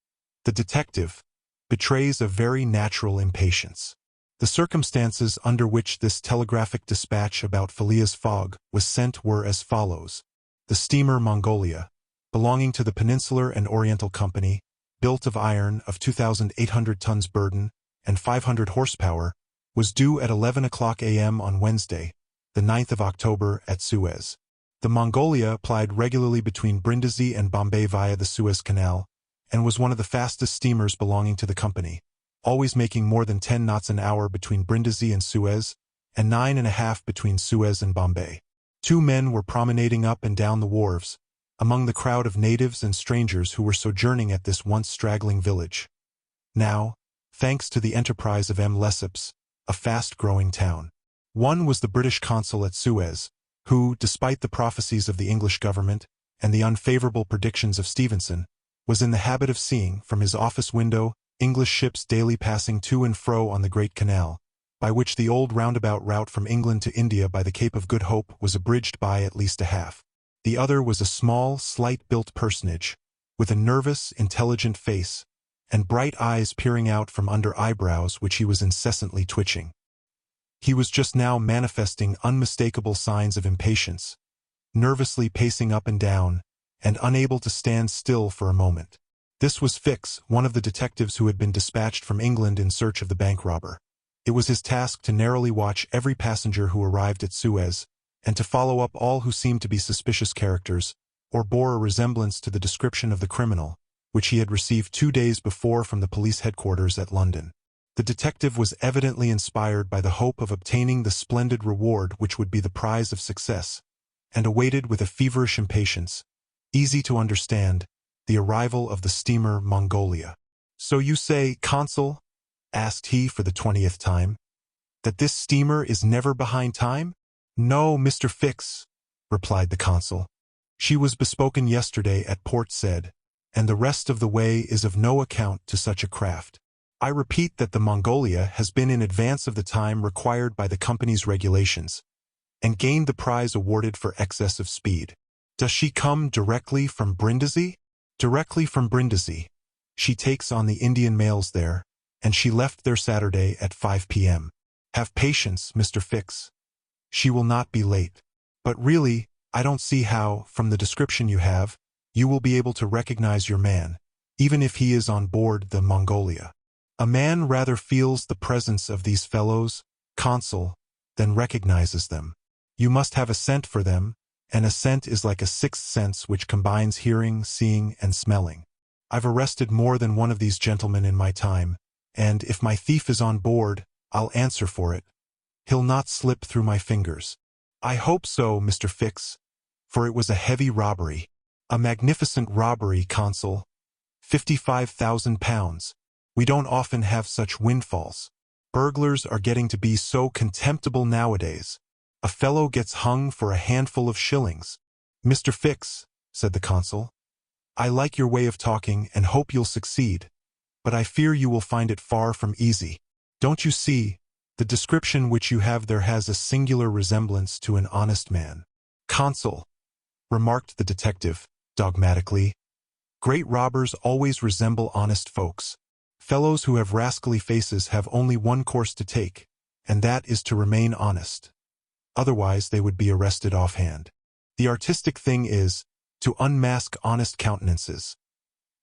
the detective, betrays a very natural impatience. The circumstances under which this telegraphic dispatch about Phileas Fogg was sent were as follows. The steamer Mongolia, belonging to the Peninsular and Oriental Company, built of iron of 2,800 tons burden and 500 horsepower, was due at 11 o'clock a.m. on Wednesday, the 9th of October, at Suez. The Mongolia plied regularly between Brindisi and Bombay via the Suez Canal, and was one of the fastest steamers belonging to the company, always making more than 10 knots an hour between Brindisi and Suez, and 9.5 between Suez and Bombay. 2 men were promenading up and down the wharves, among the crowd of natives and strangers who were sojourning at this once straggling village. Now, thanks to the enterprise of M. Lesseps, a fast-growing town. One was the British consul at Suez, who, despite the prophecies of the English government and the unfavorable predictions of Stevenson, was in the habit of seeing, from his office window, English ships daily passing to and fro on the Great Canal, by which the old roundabout route from England to India by the Cape of Good Hope was abridged by at least a half. The other was a small, slight-built personage, with a nervous, intelligent face, and bright eyes peering out from under eyebrows which he was incessantly twitching. He was just now manifesting unmistakable signs of impatience, nervously pacing up and down, and unable to stand still for a moment. This was Fix, one of the detectives who had been dispatched from England in search of the bank robber. It was his task to narrowly watch every passenger who arrived at Suez, and to follow up all who seemed to be suspicious characters, or bore a resemblance to the description of the criminal, which he had received 2 days before from the police headquarters at London. The detective was evidently inspired by the hope of obtaining the splendid reward which would be the prize of success, and awaited with a feverish impatience, easy to understand, the arrival of the steamer Mongolia. "So you say, Consul," asked he for the 20th time, "that this steamer is never behind time?" "No, Mr. Fix," replied the consul. "She was bespoken yesterday at Port Said, and the rest of the way is of no account to such a craft. I repeat that the Mongolia has been in advance of the time required by the company's regulations, and gained the prize awarded for excess of speed." "Does she come directly from Brindisi?" "Directly from Brindisi. She takes on the Indian mails there, and she left there Saturday at 5 p.m. Have patience, Mr. Fix. She will not be late. But really, I don't see how, from the description you have, you will be able to recognize your man, even if he is on board the Mongolia. A man rather feels the presence of these fellows, Consul, than recognizes them. You must have a scent for them, and a scent is like a sixth sense which combines hearing, seeing, and smelling. I've arrested more than one of these gentlemen in my time, and if my thief is on board, I'll answer for it. He'll not slip through my fingers." "I hope so, Mr. Fix, for it was a heavy robbery. A magnificent robbery, Consul. £55,000. We don't often have such windfalls. Burglars are getting to be so contemptible nowadays. A fellow gets hung for a handful of shillings." "Mr. Fix," said the consul, "I like your way of talking and hope you'll succeed, but I fear you will find it far from easy. Don't you see, the description which you have there has a singular resemblance to an honest man." "Consul," remarked the detective, dogmatically, "great robbers always resemble honest folks. Fellows who have rascally faces have only one course to take, and that is to remain honest. Otherwise they would be arrested offhand. The artistic thing is to unmask honest countenances.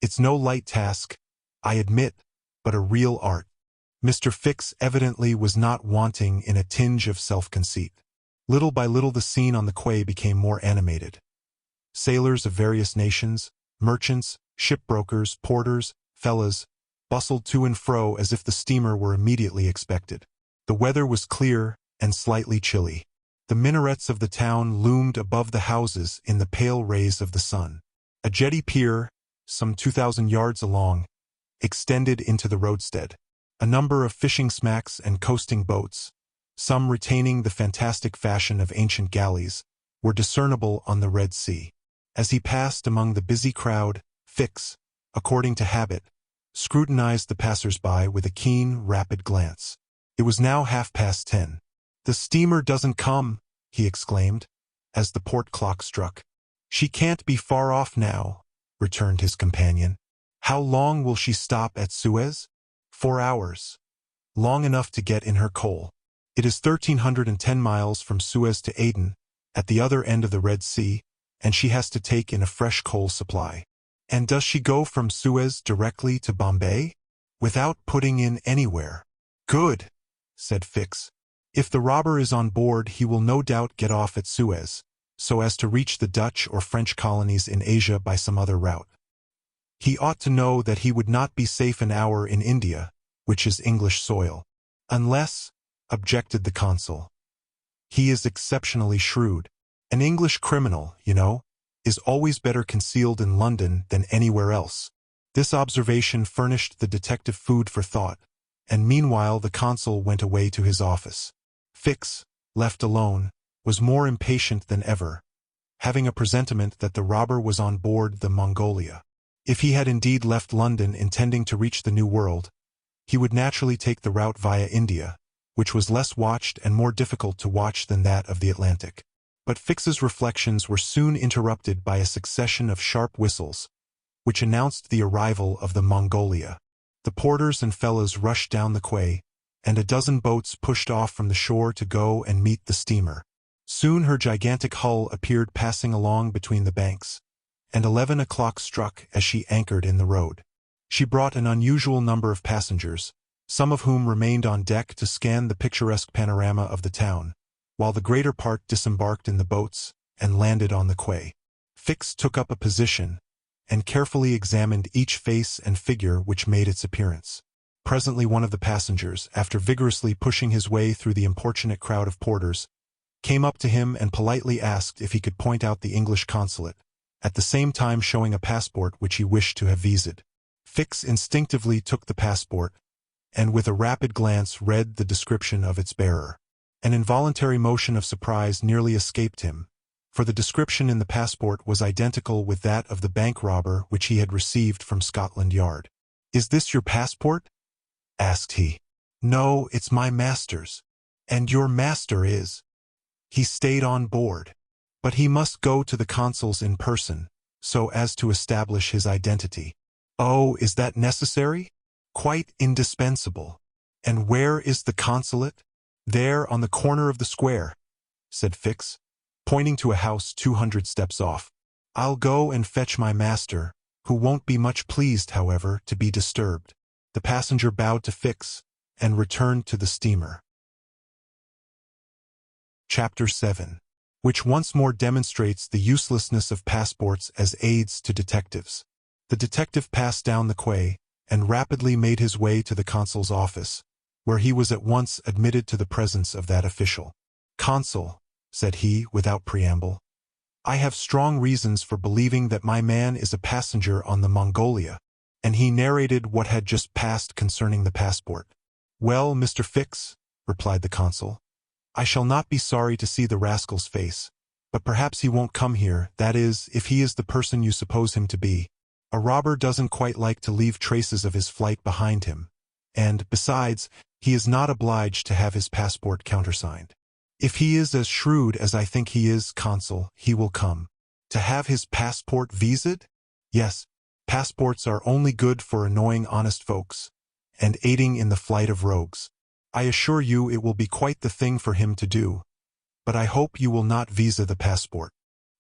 It's no light task, I admit, but a real art." Mr. Fix evidently was not wanting in a tinge of self-conceit. Little by little the scene on the quay became more animated. Sailors of various nations, merchants, shipbrokers, porters, fellahs, bustled to and fro as if the steamer were immediately expected. The weather was clear and slightly chilly. The minarets of the town loomed above the houses in the pale rays of the sun. A jetty pier, some 2,000 yards along, extended into the roadstead. A number of fishing smacks and coasting boats, some retaining the fantastic fashion of ancient galleys, were discernible on the Red Sea. As he passed among the busy crowd, Fix, according to habit, scrutinized the passers-by with a keen, rapid glance. It was now 10:30. "The steamer doesn't come," he exclaimed, as the port clock struck. "She can't be far off now," returned his companion. "How long will she stop at Suez?" "4 hours. Long enough to get in her coal. It is 1,310 miles from Suez to Aden, at the other end of the Red Sea, and she has to take in a fresh coal supply." "And does she go from Suez directly to Bombay?" "Without putting in anywhere." "Good," said Fix. "If the robber is on board he will no doubt get off at Suez, so as to reach the Dutch or French colonies in Asia by some other route. He ought to know that he would not be safe an hour in India, which is English soil." "Unless," objected the consul, "he is exceptionally shrewd. An English criminal, you know, is always better concealed in London than anywhere else." This observation furnished the detective food for thought, and meanwhile the consul went away to his office. Fix, left alone, was more impatient than ever, having a presentiment that the robber was on board the Mongolia. If he had indeed left London intending to reach the New World, he would naturally take the route via India, which was less watched and more difficult to watch than that of the Atlantic. But Fix's reflections were soon interrupted by a succession of sharp whistles, which announced the arrival of the Mongolia. The porters and fellows rushed down the quay, and a dozen boats pushed off from the shore to go and meet the steamer. Soon her gigantic hull appeared passing along between the banks, and 11 o'clock struck as she anchored in the road. She brought an unusual number of passengers, some of whom remained on deck to scan the picturesque panorama of the town, while the greater part disembarked in the boats and landed on the quay. Fix took up a position, and carefully examined each face and figure which made its appearance. Presently one of the passengers, after vigorously pushing his way through the importunate crowd of porters, came up to him and politely asked if he could point out the English consulate, at the same time showing a passport which he wished to have viséd. Fix instinctively took the passport, and with a rapid glance read the description of its bearer. An involuntary motion of surprise nearly escaped him, for the description in the passport was identical with that of the bank robber which he had received from Scotland Yard. "Is this your passport?" asked he. "No, it's my master's." "And your master is—" "He stayed on board. But he must go to the consul's in person, so as to establish his identity." "Oh, is that necessary?" "Quite indispensable." "And where is the consulate?" "There, on the corner of the square," said Fix, pointing to a house 200 steps off. "I'll go and fetch my master, who won't be much pleased, however, to be disturbed." The passenger bowed to Fix, and returned to the steamer. Chapter 7. Which once more demonstrates the uselessness of passports as aids to detectives. The detective passed down the quay, and rapidly made his way to the consul's office, where he was at once admitted to the presence of that official. "Consul," said he without preamble, "I have strong reasons for believing that my man is a passenger on the Mongolia," and he narrated what had just passed concerning the passport. "Well, Mr. Fix," replied the consul, "I shall not be sorry to see the rascal's face, but perhaps he won't come here, that is, if he is the person you suppose him to be. A robber doesn't quite like to leave traces of his flight behind him, and, besides, he is not obliged to have his passport countersigned. If he is as shrewd as I think he is, consul, he will come." "To have his passport viséd?" "Yes, passports are only good for annoying honest folks, and aiding in the flight of rogues. I assure you it will be quite the thing for him to do, but I hope you will not visa the passport."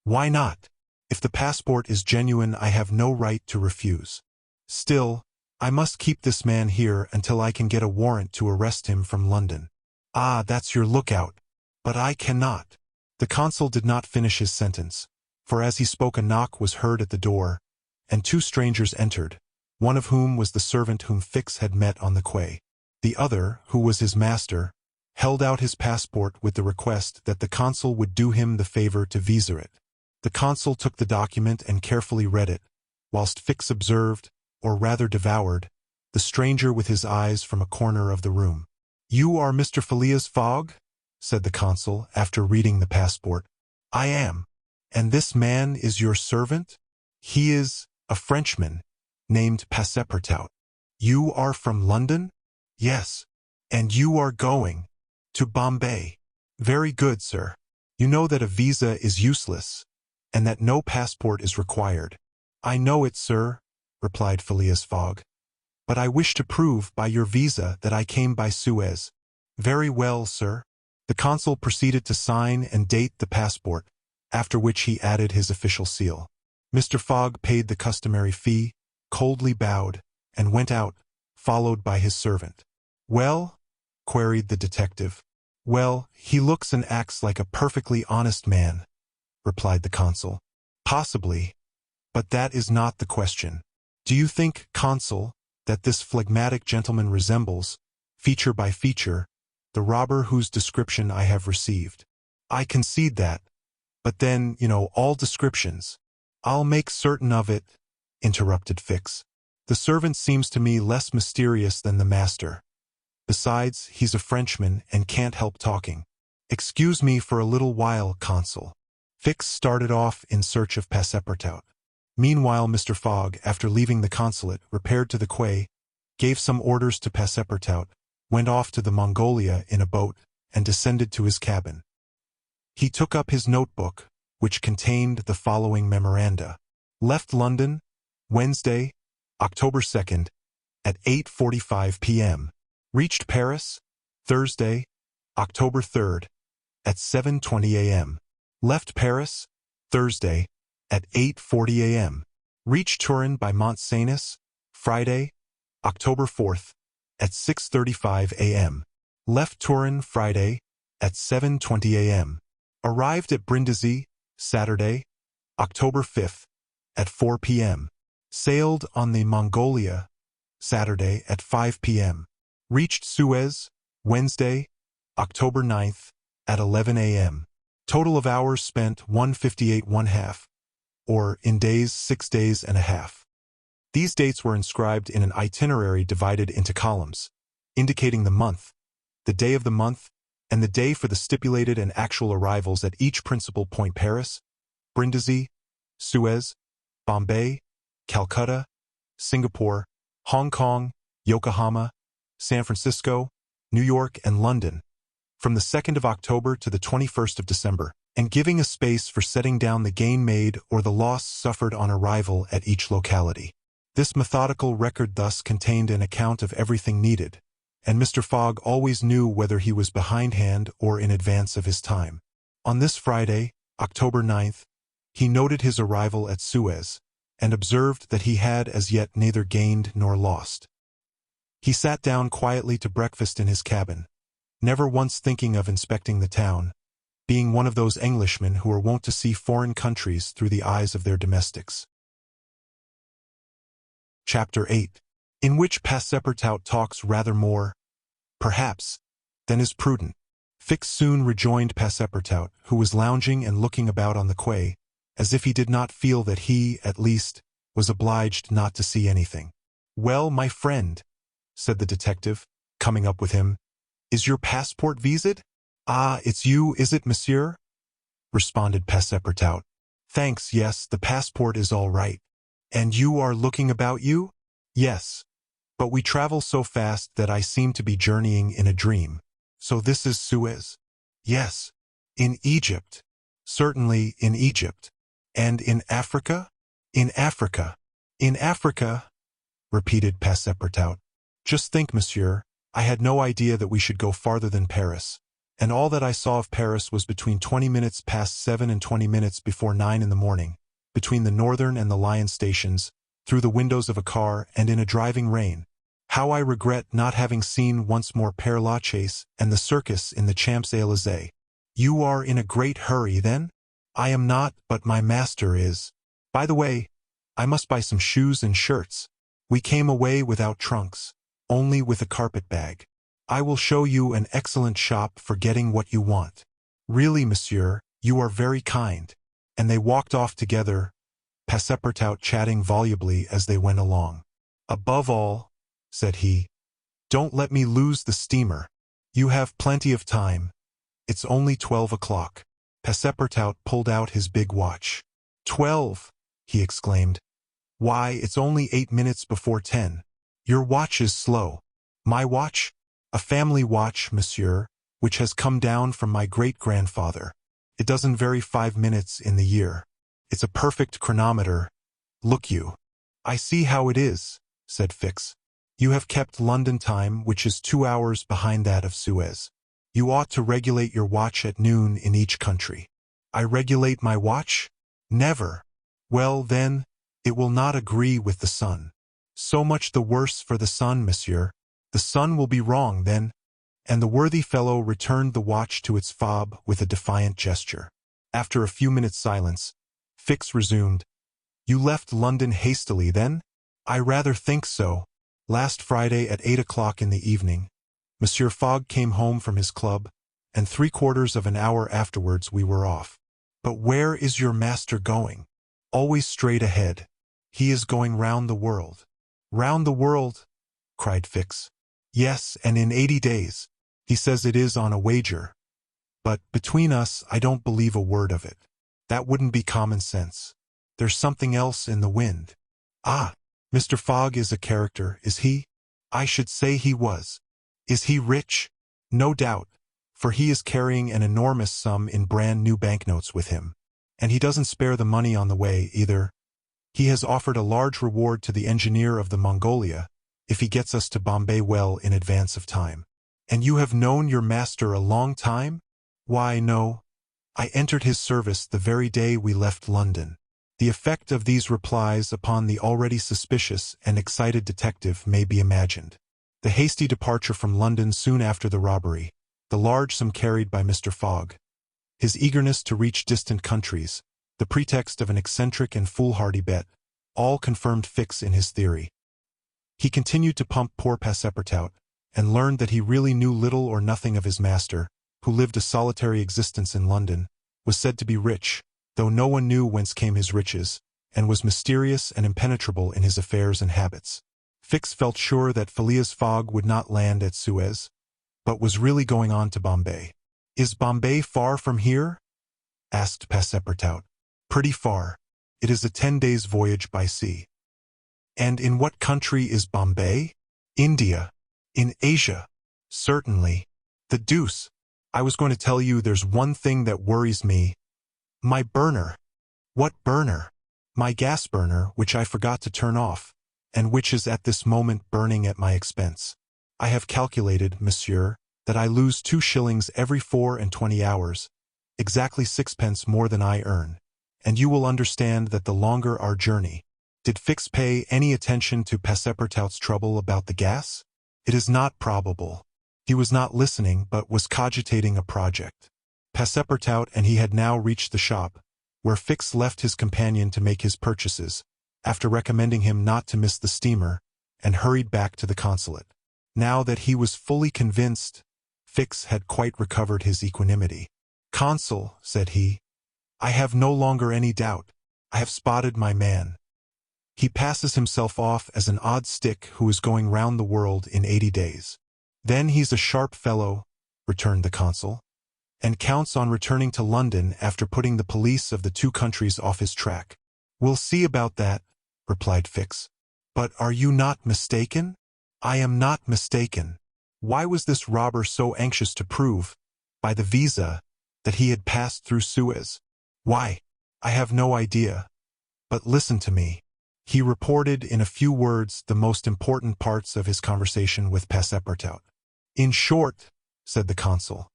"Why not? If the passport is genuine I have no right to refuse. Still, I must keep this man here until I can get a warrant to arrest him from London." "Ah, that's your lookout. But I cannot." The consul did not finish his sentence, for as he spoke a knock was heard at the door, and 2 strangers entered, one of whom was the servant whom Fix had met on the quay. The other, who was his master, held out his passport with the request that the consul would do him the favor to visa it. The consul took the document and carefully read it, whilst Fix observed, or rather devoured, the stranger with his eyes from a corner of the room. "You are Mr. Phileas Fogg?" said the consul, after reading the passport. "I am." "And this man is your servant?" "He is a Frenchman, named Passepartout." "You are from London?" "Yes." "And you are going to Bombay?" Very good, sir. You know that a visa is useless, and that no passport is required. I know it, sir, replied Phileas Fogg. But I wish to prove by your visa that I came by Suez. Very well, sir. The consul proceeded to sign and date the passport, after which he added his official seal. Mr. Fogg paid the customary fee, coldly bowed, and went out, followed by his servant. Well? Queried the detective. Well, he looks and acts like a perfectly honest man, replied the consul. Possibly, but that is not the question. Do you think, consul, that this phlegmatic gentleman resembles, feature by feature, the robber whose description I have received? I concede that. But then, all descriptions. I'll make certain of it, interrupted Fix. The servant seems to me less mysterious than the master. Besides, he's a Frenchman and can't help talking. Excuse me for a little while, consul. Fix started off in search of Passepartout. Meanwhile, Mr. Fogg, after leaving the consulate, repaired to the quay, gave some orders to Passepartout, went off to the Mongolia in a boat, and descended to his cabin. He took up his notebook, which contained the following memoranda. Left London, Wednesday, October 2nd, at 8:45 p.m. Reached Paris, Thursday, October 3rd, at 7:20 a.m. Left Paris, Thursday, at 8:40 a.m. Reached Turin by Mont Cenis, Friday, October 4th, at 6:35 a.m. Left Turin Friday, at 7:20 a.m. Arrived at Brindisi, Saturday, October 5th, at 4 p.m. Sailed on the Mongolia, Saturday at 5 p.m. Reached Suez, Wednesday, October 9th, at 11 a.m. Total of hours spent 158½ or in days 6 days and a half. These dates were inscribed in an itinerary divided into columns, indicating the month, the day of the month, and the day for the stipulated and actual arrivals at each principal point: Paris, Brindisi, Suez, Bombay, Calcutta, Singapore, Hong Kong, Yokohama, San Francisco, New York, and London, from the 2nd of October to the 21st of December, and giving a space for setting down the gain made or the loss suffered on arrival at each locality. This methodical record thus contained an account of everything needed, and Mr. Fogg always knew whether he was behindhand or in advance of his time. On this Friday, October 9th, he noted his arrival at Suez, and observed that he had as yet neither gained nor lost. He sat down quietly to breakfast in his cabin, never once thinking of inspecting the town, being one of those Englishmen who are wont to see foreign countries through the eyes of their domestics. Chapter 8, in which Passepartout talks rather more, perhaps, than is prudent. Fix soon rejoined Passepartout, who was lounging and looking about on the quay, as if he did not feel that he, at least, was obliged not to see anything. "Well, my friend," said the detective, coming up with him, "is your passport viséd?" "Ah, it's you, is it, monsieur?" responded Passepartout. "Thanks, yes, the passport is all right." "And you are looking about you?" "Yes, but we travel so fast that I seem to be journeying in a dream." "So this is Suez?" "Yes." "In Egypt?" "Certainly, in Egypt." "And in Africa?" "In Africa." "In Africa," repeated Passepartout. "Just think, monsieur, I had no idea that we should go farther than Paris, and all that I saw of Paris was between 20 minutes past 7 and 20 minutes before 9 in the morning, between the Northern and the Lion stations, through the windows of a car and in a driving rain. How I regret not having seen once more Père Lachaise and the circus in the Champs-Élysées." "You are in a great hurry, then?" "I am not, but my master is. By the way, I must buy some shoes and shirts. We came away without trunks, only with a carpet bag. I will show you an excellent shop for getting what you want." "Really, monsieur, you are very kind." And they walked off together, Passepartout chatting volubly as they went along. "Above all," said he, "don't let me lose the steamer. You have plenty of time. It's only 12 o'clock. Passepartout pulled out his big watch. 12, he exclaimed. "Why, it's only 8 minutes before 10. Your watch is slow." "My watch? A family watch, monsieur. which has come down from my great-grandfather. It doesn't vary 5 minutes in the year. It's a perfect chronometer. Look you. I see how it is, said Fix. You have kept London time, which is 2 hours behind that of Suez. You ought to regulate your watch at noon in each country. I regulate my watch? Never. Well, then, it will not agree with the sun. So much the worse for the sun, monsieur. The sun will be wrong, then. And the worthy fellow returned the watch to its fob with a defiant gesture. After a few minutes' silence, Fix resumed. You left London hastily, then? I rather think so. Last Friday at 8 o'clock in the evening, Monsieur Fogg came home from his club, and 3/4 of an hour afterwards we were off. But where is your master going? Always straight ahead. He is going round the world. Round the world? Cried Fix. Yes, and in 80 days. He says it is on a wager. But, between us, I don't believe a word of it. That wouldn't be common sense. There's something else in the wind. Ah, Mr. Fogg is a character, is he? I should say he was. Is he rich? No doubt, for he is carrying an enormous sum in brand-new banknotes with him. And he doesn't spare the money on the way, either. He has offered a large reward to the engineer of the Mongolia, if he gets us to Bombay well in advance of time. And you have known your master a long time? Why, no. I entered his service the very day we left London. The effect of these replies upon the already suspicious and excited detective may be imagined. The hasty departure from London soon after the robbery, the large sum carried by Mr. Fogg, his eagerness to reach distant countries, the pretext of an eccentric and foolhardy bet, all confirmed Fix in his theory. He continued to pump poor Passepartout, and learned that he really knew little or nothing of his master, who lived a solitary existence in London, was said to be rich, though no one knew whence came his riches, and was mysterious and impenetrable in his affairs and habits. Fix felt sure that Phileas Fogg would not land at Suez, but was really going on to Bombay. Is Bombay far from here? Asked Passepartout. Pretty far. It is a 10 days' voyage by sea. And in what country is Bombay? India. In Asia. Certainly. The deuce. I was going to tell you there's one thing that worries me. My burner. What burner? My gas burner, which I forgot to turn off, and which is at this moment burning at my expense. I have calculated, monsieur, that I lose 2 shillings every 24 hours, exactly 6 pence more than I earn, and you will understand that the longer our journey. Did Fix pay any attention to Passepartout's trouble about the gas? It is not probable. He was not listening, but was cogitating a project. Passepartout and he had now reached the shop, where Fix left his companion to make his purchases, after recommending him not to miss the steamer, and hurried back to the consulate. Now that he was fully convinced, Fix had quite recovered his equanimity. "Consul," said he, "I have no longer any doubt. I have spotted my man. He passes himself off as an odd stick who is going round the world in 80 days. Then he's a sharp fellow," returned the consul, "and counts on returning to London after putting the police of the 2 countries off his track." "We'll see about that," replied Fix. "But are you not mistaken?" "I am not mistaken. Why was this robber so anxious to prove, by the visa, that he had passed through Suez? Why? I have no idea. But listen to me." He reported in a few words the most important parts of his conversation with Passepartout. "In short," said the consul,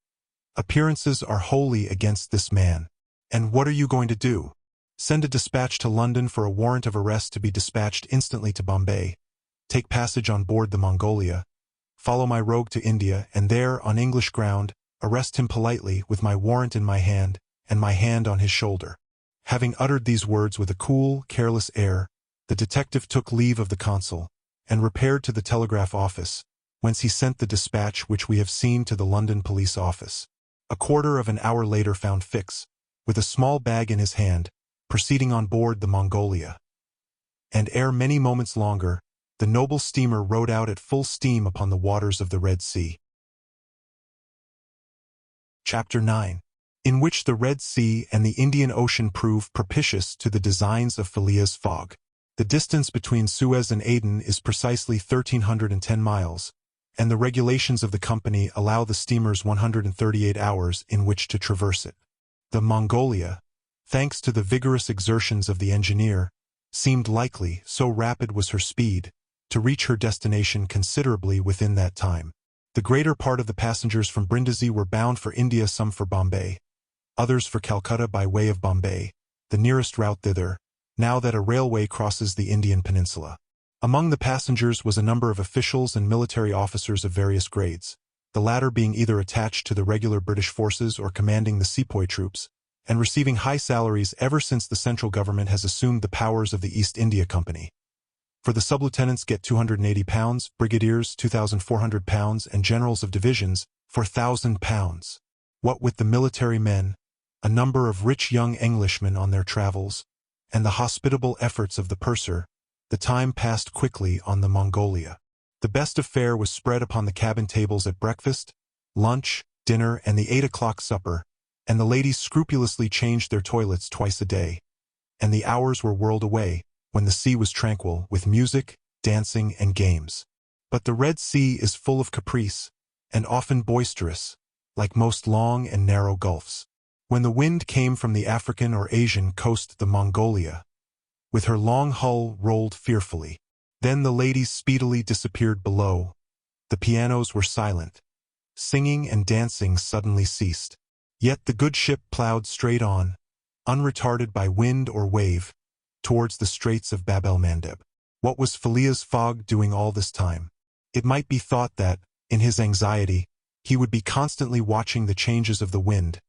"appearances are wholly against this man. And what are you going to do? Send a dispatch to London for a warrant of arrest to be dispatched instantly to Bombay, take passage on board the Mongolia, follow my rogue to India, and there, on English ground, arrest him politely with my warrant in my hand and my hand on his shoulder." Having uttered these words with a cool, careless air, the detective took leave of the consul, and repaired to the telegraph office, whence he sent the dispatch which we have seen to the London police office. A quarter of an hour later found Fix, with a small bag in his hand, proceeding on board the Mongolia. And ere many moments longer, the noble steamer rode out at full steam upon the waters of the Red Sea. Chapter 9. In which the Red Sea and the Indian Ocean prove propitious to the designs of Phileas Fogg. The distance between Suez and Aden is precisely 1,310 miles, and the regulations of the company allow the steamers 138 hours in which to traverse it. The Mongolia, thanks to the vigorous exertions of the engineer, seemed likely, so rapid was her speed, to reach her destination considerably within that time. The greater part of the passengers from Brindisi were bound for India, some for Bombay, others for Calcutta by way of Bombay, the nearest route thither, now that a railway crosses the Indian peninsula. Among the passengers was a number of officials and military officers of various grades, the latter being either attached to the regular British forces or commanding the sepoy troops, and receiving high salaries ever since the central government has assumed the powers of the East India Company. For the sub-lieutenants get £280, brigadiers £2,400, and generals of divisions £4,000. What with the military men, a number of rich young Englishmen on their travels, and the hospitable efforts of the purser, the time passed quickly on the Mongolia. The best of fare was spread upon the cabin tables at breakfast, lunch, dinner, and the 8 o'clock supper, and the ladies scrupulously changed their toilets twice a day, and the hours were whirled away, when the sea was tranquil, with music, dancing, and games. But the Red Sea is full of caprice, and often boisterous, like most long and narrow gulfs. When the wind came from the African or Asian coast, the Mongolia, with her long hull, rolled fearfully. Then the ladies speedily disappeared below. The pianos were silent. Singing and dancing suddenly ceased. Yet the good ship plowed straight on, unretarded by wind or wave, towards the straits of Bab el-Mandeb. What was Phileas Fogg doing all this time? It might be thought that, in his anxiety, he would be constantly watching the changes of the wind,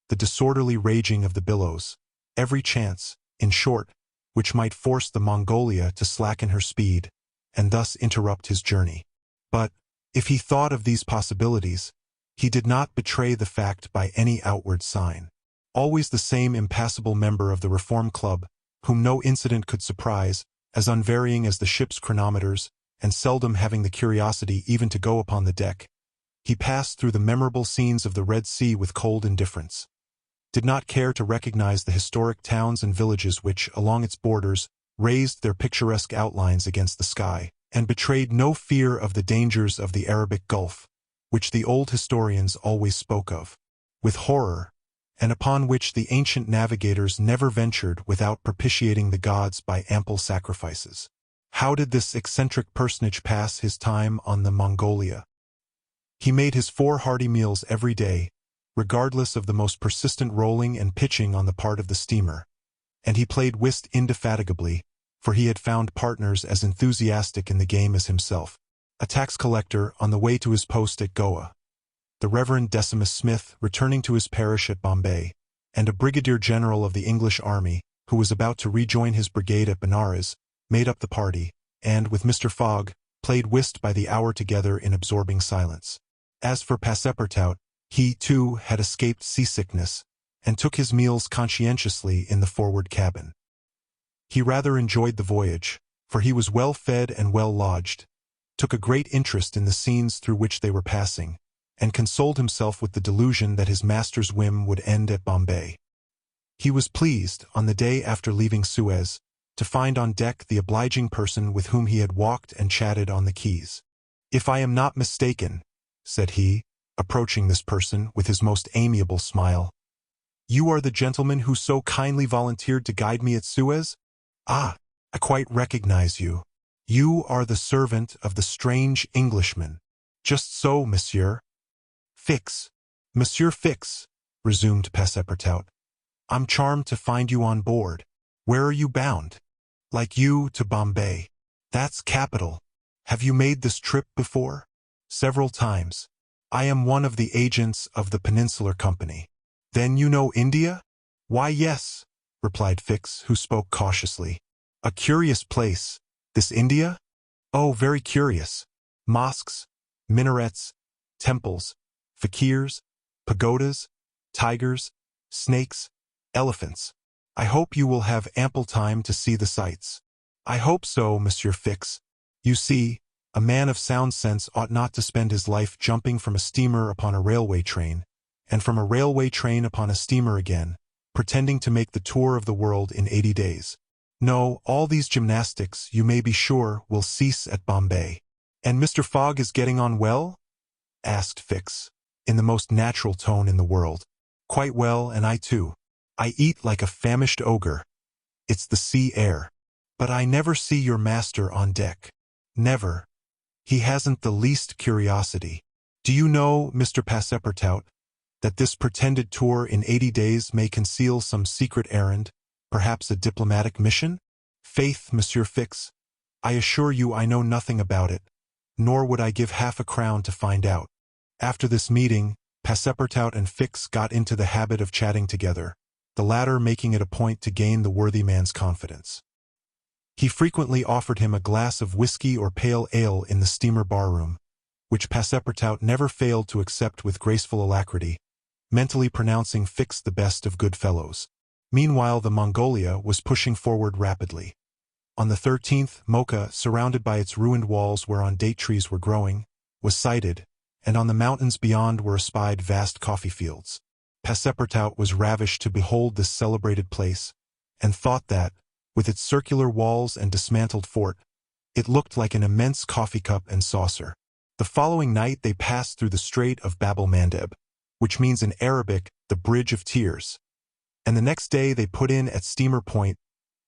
the disorderly raging of the billows, every chance, in short, which might force the Mongolia to slacken her speed, and thus interrupt his journey. But, if he thought of these possibilities, he did not betray the fact by any outward sign. Always the same impassible member of the Reform Club, whom no incident could surprise, as unvarying as the ship's chronometers, and seldom having the curiosity even to go upon the deck, he passed through the memorable scenes of the Red Sea with cold indifference, did not care to recognize the historic towns and villages which, along its borders, raised their picturesque outlines against the sky, and betrayed no fear of the dangers of the Arabic Gulf, which the old historians always spoke of with horror, and upon which the ancient navigators never ventured without propitiating the gods by ample sacrifices. How did this eccentric personage pass his time on the Mongolia? He made his 4 hearty meals every day, regardless of the most persistent rolling and pitching on the part of the steamer, and he played whist indefatigably, for he had found partners as enthusiastic in the game as himself. A tax collector on the way to his post at Goa, the Reverend Decimus Smith returning to his parish at Bombay, and a brigadier general of the English army, who was about to rejoin his brigade at Benares, made up the party, and, with Mr. Fogg, played whist by the hour together in absorbing silence. As for Passepartout, he, too, had escaped seasickness, and took his meals conscientiously in the forward cabin. He rather enjoyed the voyage, for he was well fed and well lodged, took a great interest in the scenes through which they were passing, and consoled himself with the delusion that his master's whim would end at Bombay. He was pleased, on the day after leaving Suez, to find on deck the obliging person with whom he had walked and chatted on the quays. "If I am not mistaken," said he, approaching this person with his most amiable smile, "you are the gentleman who so kindly volunteered to guide me at Suez? Ah, I quite recognize you. You are the servant of the strange Englishman." "Just so, monsieur." "Fix, Monsieur Fix," resumed Passepartout. "I'm charmed to find you on board. Where are you bound?" "Like you, to Bombay." "That's capital. Have you made this trip before?" "Several times. I am one of the agents of the Peninsular Company." "Then you know India?" "Why, yes," replied Fix, who spoke cautiously. "A curious place, this India?" "Oh, very curious. Mosques, minarets, temples, fakirs, pagodas, tigers, snakes, elephants. I hope you will have ample time to see the sights." "I hope so, Monsieur Fix. You see, a man of sound sense ought not to spend his life jumping from a steamer upon a railway train, and from a railway train upon a steamer again, pretending to make the tour of the world in 80 days. No, all these gymnastics, you may be sure, will cease at Bombay." "And Mr. Fogg is getting on well?" asked Fix, in the most natural tone in the world. "Quite well, and I too. I eat like a famished ogre. It's the sea air. But I never see your master on deck. Never. He hasn't the least curiosity. Do you know, Mr. Passepartout, that this pretended tour in 80 days may conceal some secret errand, perhaps a diplomatic mission? Faith, Monsieur Fix, I assure you I know nothing about it, nor would I give half a crown to find out." After this meeting, Passepartout and Fix got into the habit of chatting together, the latter making it a point to gain the worthy man's confidence. He frequently offered him a glass of whiskey or pale ale in the steamer barroom, which Passepartout never failed to accept with graceful alacrity, mentally pronouncing Fix the best of good fellows. Meanwhile, the Mongolia was pushing forward rapidly. On the 13th, Mocha, surrounded by its ruined walls whereon date trees were growing, was sighted, and on the mountains beyond were espied vast coffee fields. Passepartout was ravished to behold this celebrated place, and thought that, with its circular walls and dismantled fort, it looked like an immense coffee cup and saucer. The following night they passed through the Strait of Bab el-Mandeb, which means in Arabic, the Bridge of Tears, and the next day they put in at Steamer Point,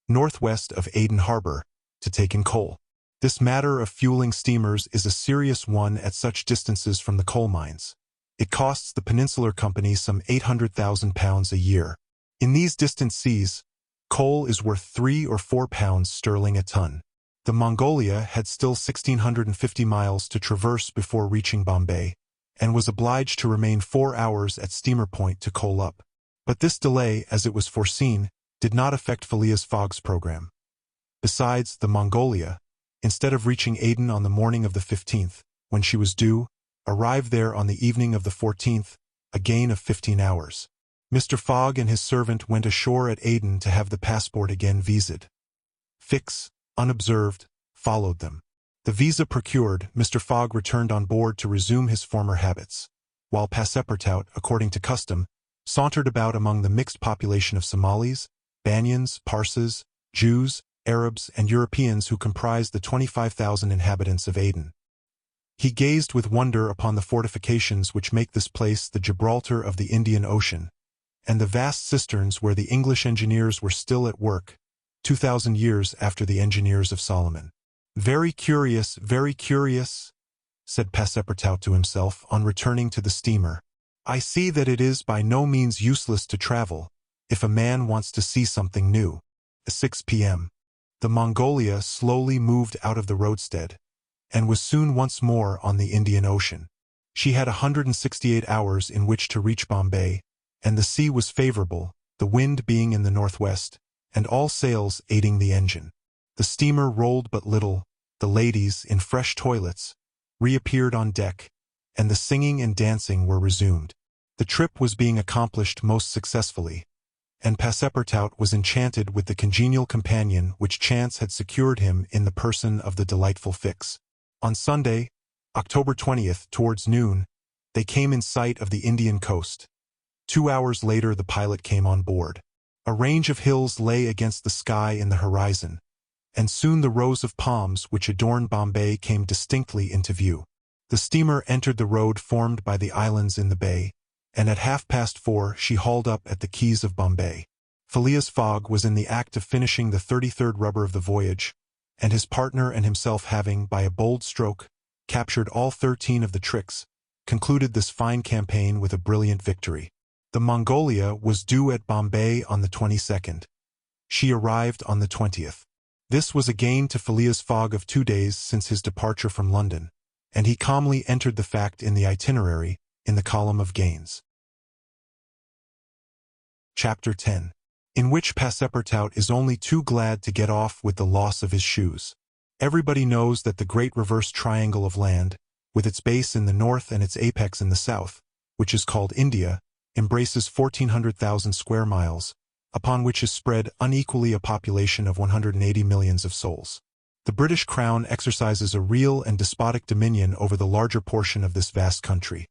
northwest of Aden Harbor, to take in coal. This matter of fueling steamers is a serious one at such distances from the coal mines. It costs the Peninsular Company some £800,000 a year. In these distant seas, coal is worth £3 or £4 sterling a ton. The Mongolia had still 1,650 miles to traverse before reaching Bombay, and was obliged to remain 4 hours at Steamer Point to coal up. But this delay, as it was foreseen, did not affect Phileas Fogg's program. Besides, the Mongolia, instead of reaching Aden on the morning of the 15th, when she was due, arrived there on the evening of the 14th, a gain of 15 hours. Mr. Fogg and his servant went ashore at Aden to have the passport again visaed. Fix, unobserved, followed them. The visa procured, Mr. Fogg returned on board to resume his former habits, while Passepartout, according to custom, sauntered about among the mixed population of Somalis, Banyans, Parses, Jews, Arabs, and Europeans who comprised the 25,000 inhabitants of Aden. He gazed with wonder upon the fortifications which make this place the Gibraltar of the Indian Ocean, and the vast cisterns where the English engineers were still at work, 2,000 years after the engineers of Solomon. Very curious, said Passepartout to himself on returning to the steamer. I see that it is by no means useless to travel, if a man wants to see something new. At 6 p.m. The Mongolia slowly moved out of the roadstead, and was soon once more on the Indian Ocean. She had 168 hours in which to reach Bombay, and the sea was favorable, the wind being in the northwest, and all sails aiding the engine. The steamer rolled but little, the ladies, in fresh toilets, reappeared on deck, and the singing and dancing were resumed. The trip was being accomplished most successfully, and Passepartout was enchanted with the congenial companion which chance had secured him in the person of the delightful Fix. On Sunday, October 20th, towards noon, they came in sight of the Indian coast. 2 hours later the pilot came on board. A range of hills lay against the sky in the horizon, and soon the rows of palms which adorned Bombay came distinctly into view. The steamer entered the road formed by the islands in the bay, and at 4:30 she hauled up at the quays of Bombay. Phileas Fogg was in the act of finishing the 33rd rubber of the voyage, and his partner and himself having, by a bold stroke, captured all 13 of the tricks, concluded this fine campaign with a brilliant victory. The Mongolia was due at Bombay on the 22nd. She arrived on the 20th. This was a gain to Phileas Fogg of 2 days since his departure from London, and he calmly entered the fact in the itinerary, in the column of gains. Chapter 10. In which Passepartout is only too glad to get off with the loss of his shoes. Everybody knows that the great reverse triangle of land, with its base in the north and its apex in the south, which is called India, embraces 1,400,000 square miles, upon which is spread unequally a population of 180 millions of souls. The British Crown exercises a real and despotic dominion over the larger portion of this vast country,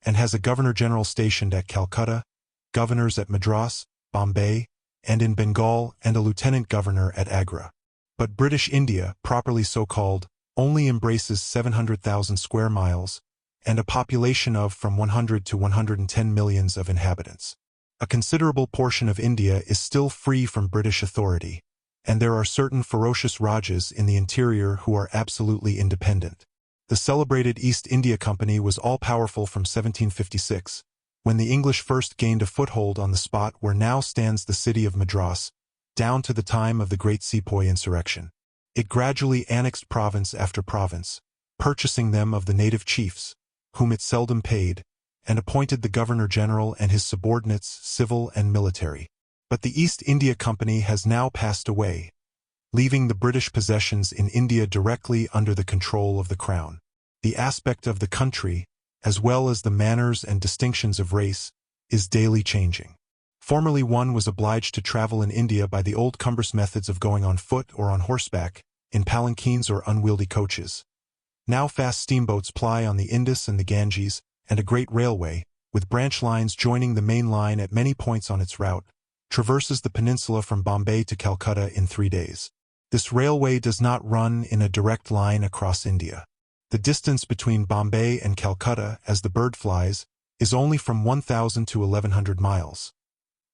and has a Governor-General stationed at Calcutta, governors at Madras, Bombay, and in Bengal, and a lieutenant governor at Agra. But British India, properly so called, only embraces 700,000 square miles, and a population of from 100 to 110 millions of inhabitants. A considerable portion of India is still free from British authority, and there are certain ferocious Rajas in the interior who are absolutely independent. The celebrated East India Company was all-powerful from 1756, when the English first gained a foothold on the spot where now stands the city of Madras, down to the time of the Great Sepoy insurrection. It gradually annexed province after province, purchasing them of the native chiefs, whom it seldom paid, and appointed the Governor-General and his subordinates, civil and military. But the East India Company has now passed away, leaving the British possessions in India directly under the control of the Crown. The aspect of the country, as well as the manners and distinctions of race, is daily changing. Formerly one was obliged to travel in India by the old cumbrous methods of going on foot or on horseback, in palanquins or unwieldy coaches. Now fast steamboats ply on the Indus and the Ganges, and a great railway, with branch lines joining the main line at many points on its route, traverses the peninsula from Bombay to Calcutta in 3 days. This railway does not run in a direct line across India. The distance between Bombay and Calcutta, as the bird flies, is only from 1,000 to 1,100 miles.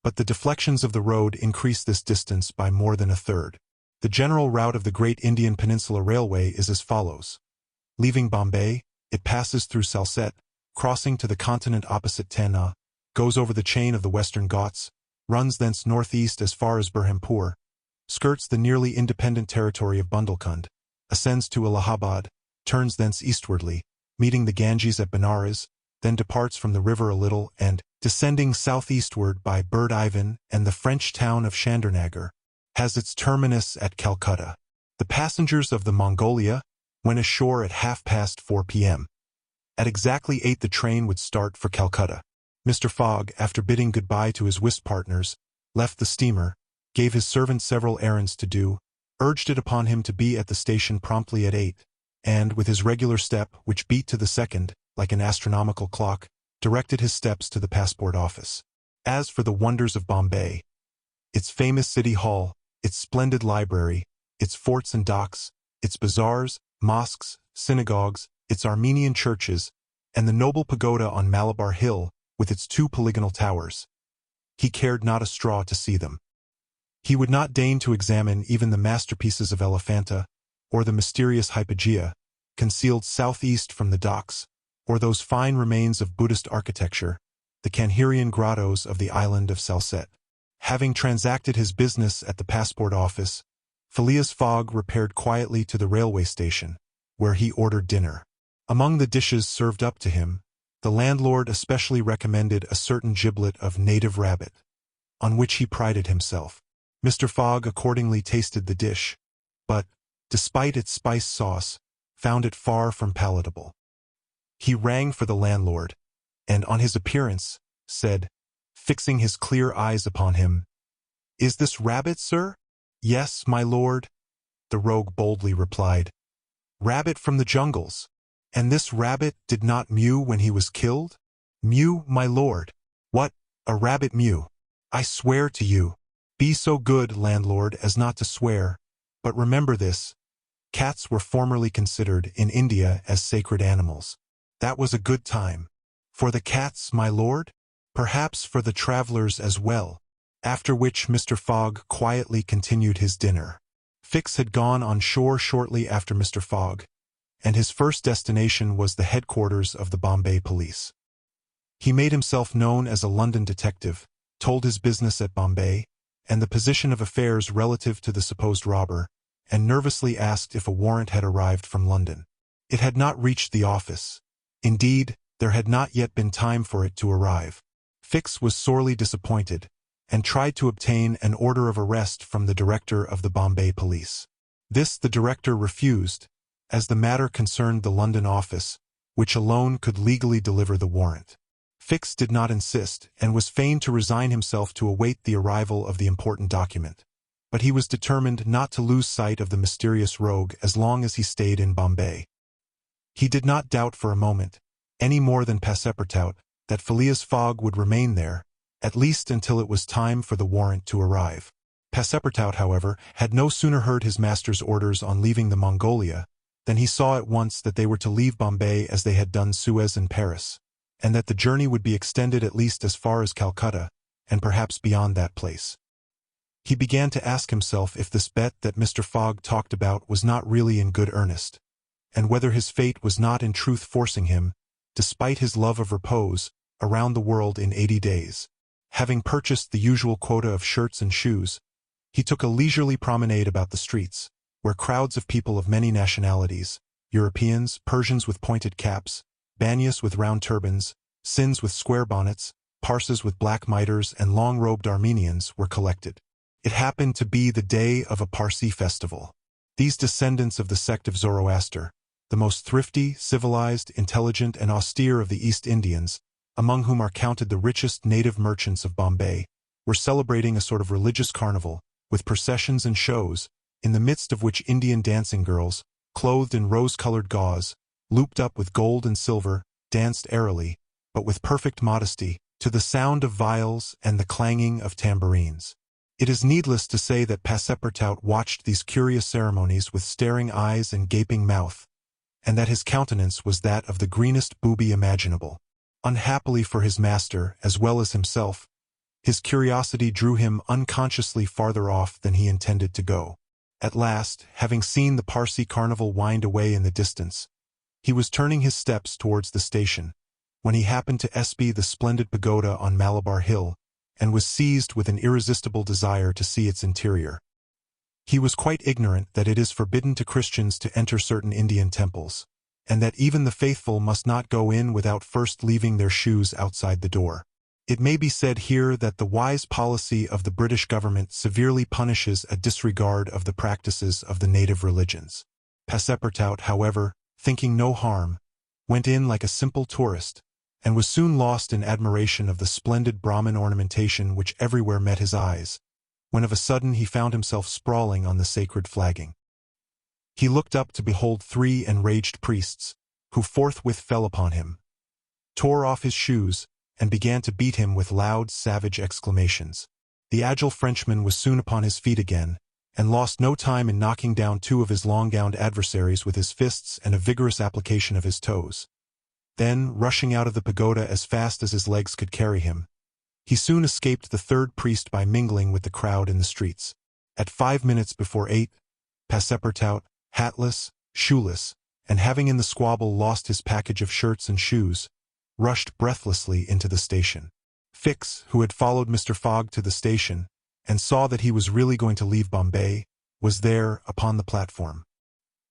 But the deflections of the road increase this distance by more than a third. The general route of the Great Indian Peninsula Railway is as follows. Leaving Bombay, it passes through Salsette, crossing to the continent opposite Tana, goes over the chain of the Western Ghats, runs thence northeast as far as Berhampur, skirts the nearly independent territory of Bundelkhand, ascends to Allahabad, turns thence eastwardly, meeting the Ganges at Benares, then departs from the river a little and, descending southeastward by Bird Ivan and the French town of Chandernagor, has its terminus at Calcutta. The passengers of the Mongolia went ashore at 4:30 p.m. At exactly 8 the train would start for Calcutta. Mr. Fogg, after bidding goodbye to his whist partners, left the steamer, gave his servant several errands to do, urged it upon him to be at the station promptly at 8, and, with his regular step, which beat to the second, like an astronomical clock, directed his steps to the passport office. As for the wonders of Bombay, its famous city hall, its splendid library, its forts and docks, its bazaars, mosques, synagogues, its Armenian churches, and the noble pagoda on Malabar Hill, with its 2 polygonal towers, he cared not a straw to see them. He would not deign to examine even the masterpieces of Elephanta, or the mysterious hypogea, concealed southeast from the docks, or those fine remains of Buddhist architecture, the Kanherian grottos of the island of Salsette. Having transacted his business at the passport office, Phileas Fogg repaired quietly to the railway station, where he ordered dinner. Among the dishes served up to him, the landlord especially recommended a certain giblet of native rabbit, on which he prided himself. Mr. Fogg accordingly tasted the dish, but, despite its spice sauce, found it far from palatable. He rang for the landlord, and on his appearance, said, fixing his clear eyes upon him, "Is this rabbit, sir?" "Yes, my lord," the rogue boldly replied. "Rabbit from the jungles. And this rabbit did not mew when he was killed?" "Mew, my lord." "What, a rabbit mew? I swear to you." "Be so good, landlord, as not to swear, but remember this. Cats were formerly considered in India as sacred animals. That was a good time. For the cats, my lord? Perhaps for the travelers as well." After which Mr. Fogg quietly continued his dinner. Fix had gone on shore shortly after Mr. Fogg, and his first destination was the headquarters of the Bombay police. He made himself known as a London detective, told his business at Bombay, and the position of affairs relative to the supposed robber, and nervously asked if a warrant had arrived from London. It had not reached the office. Indeed, there had not yet been time for it to arrive. Fix was sorely disappointed, and tried to obtain an order of arrest from the director of the Bombay police. This the director refused, as the matter concerned the London office, which alone could legally deliver the warrant. Fix did not insist, and was fain to resign himself to await the arrival of the important document. But he was determined not to lose sight of the mysterious rogue as long as he stayed in Bombay. He did not doubt for a moment, any more than Passepartout, that Phileas Fogg would remain there, at least until it was time for the warrant to arrive. Passepartout, however, had no sooner heard his master's orders on leaving the Mongolia, Then he saw at once that they were to leave Bombay as they had done Suez and Paris, and that the journey would be extended at least as far as Calcutta, and perhaps beyond that place. He began to ask himself if this bet that Mr. Fogg talked about was not really in good earnest, and whether his fate was not in truth forcing him, despite his love of repose, around the world in 80 days. Having purchased the usual quota of shirts and shoes, he took a leisurely promenade about the streets, where crowds of people of many nationalities, Europeans, Persians with pointed caps, Banyas with round turbans, Sinds with square bonnets, Parsis with black mitres, and long-robed Armenians were collected. It happened to be the day of a Parsi festival. These descendants of the sect of Zoroaster, the most thrifty, civilized, intelligent, and austere of the East Indians, among whom are counted the richest native merchants of Bombay, were celebrating a sort of religious carnival, with processions and shows, in the midst of which Indian dancing girls, clothed in rose-colored gauze, looped up with gold and silver, danced airily, but with perfect modesty, to the sound of viols and the clanging of tambourines. It is needless to say that Passepartout watched these curious ceremonies with staring eyes and gaping mouth, and that his countenance was that of the greenest booby imaginable. Unhappily for his master, as well as himself, his curiosity drew him unconsciously farther off than he intended to go. At last, having seen the Parsi carnival wind away in the distance, he was turning his steps towards the station, when he happened to espy the splendid pagoda on Malabar Hill, and was seized with an irresistible desire to see its interior. He was quite ignorant that it is forbidden to Christians to enter certain Indian temples, and that even the faithful must not go in without first leaving their shoes outside the door. It may be said here that the wise policy of the British government severely punishes a disregard of the practices of the native religions. Passepartout, however, thinking no harm, went in like a simple tourist, and was soon lost in admiration of the splendid Brahmin ornamentation which everywhere met his eyes, when of a sudden he found himself sprawling on the sacred flagging. He looked up to behold 3 enraged priests, who forthwith fell upon him, tore off his shoes, and began to beat him with loud, savage exclamations. The agile Frenchman was soon upon his feet again, and lost no time in knocking down 2 of his long-gowned adversaries with his fists and a vigorous application of his toes. Then, rushing out of the pagoda as fast as his legs could carry him, he soon escaped the 3rd priest by mingling with the crowd in the streets. At 5 minutes before 8, Passepartout, hatless, shoeless, and having in the squabble lost his package of shirts and shoes, rushed breathlessly into the station. Fix, who had followed Mr. Fogg to the station, and saw that he was really going to leave Bombay, was there upon the platform.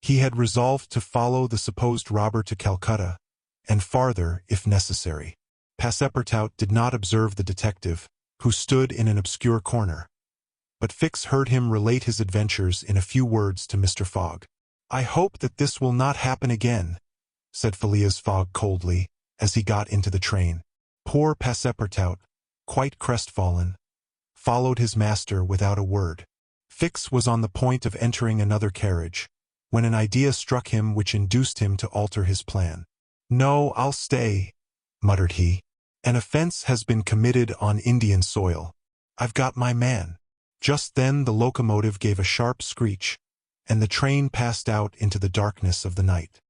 He had resolved to follow the supposed robber to Calcutta, and farther if necessary. Passepartout did not observe the detective, who stood in an obscure corner, but Fix heard him relate his adventures in a few words to Mr. Fogg. "I hope that this will not happen again," said Phileas Fogg coldly, as he got into the train. Poor Passepartout, quite crestfallen, followed his master without a word. Fix was on the point of entering another carriage, when an idea struck him which induced him to alter his plan. "No, I'll stay," muttered he. "An offense has been committed on Indian soil. I've got my man." Just then the locomotive gave a sharp screech, and the train passed out into the darkness of the night.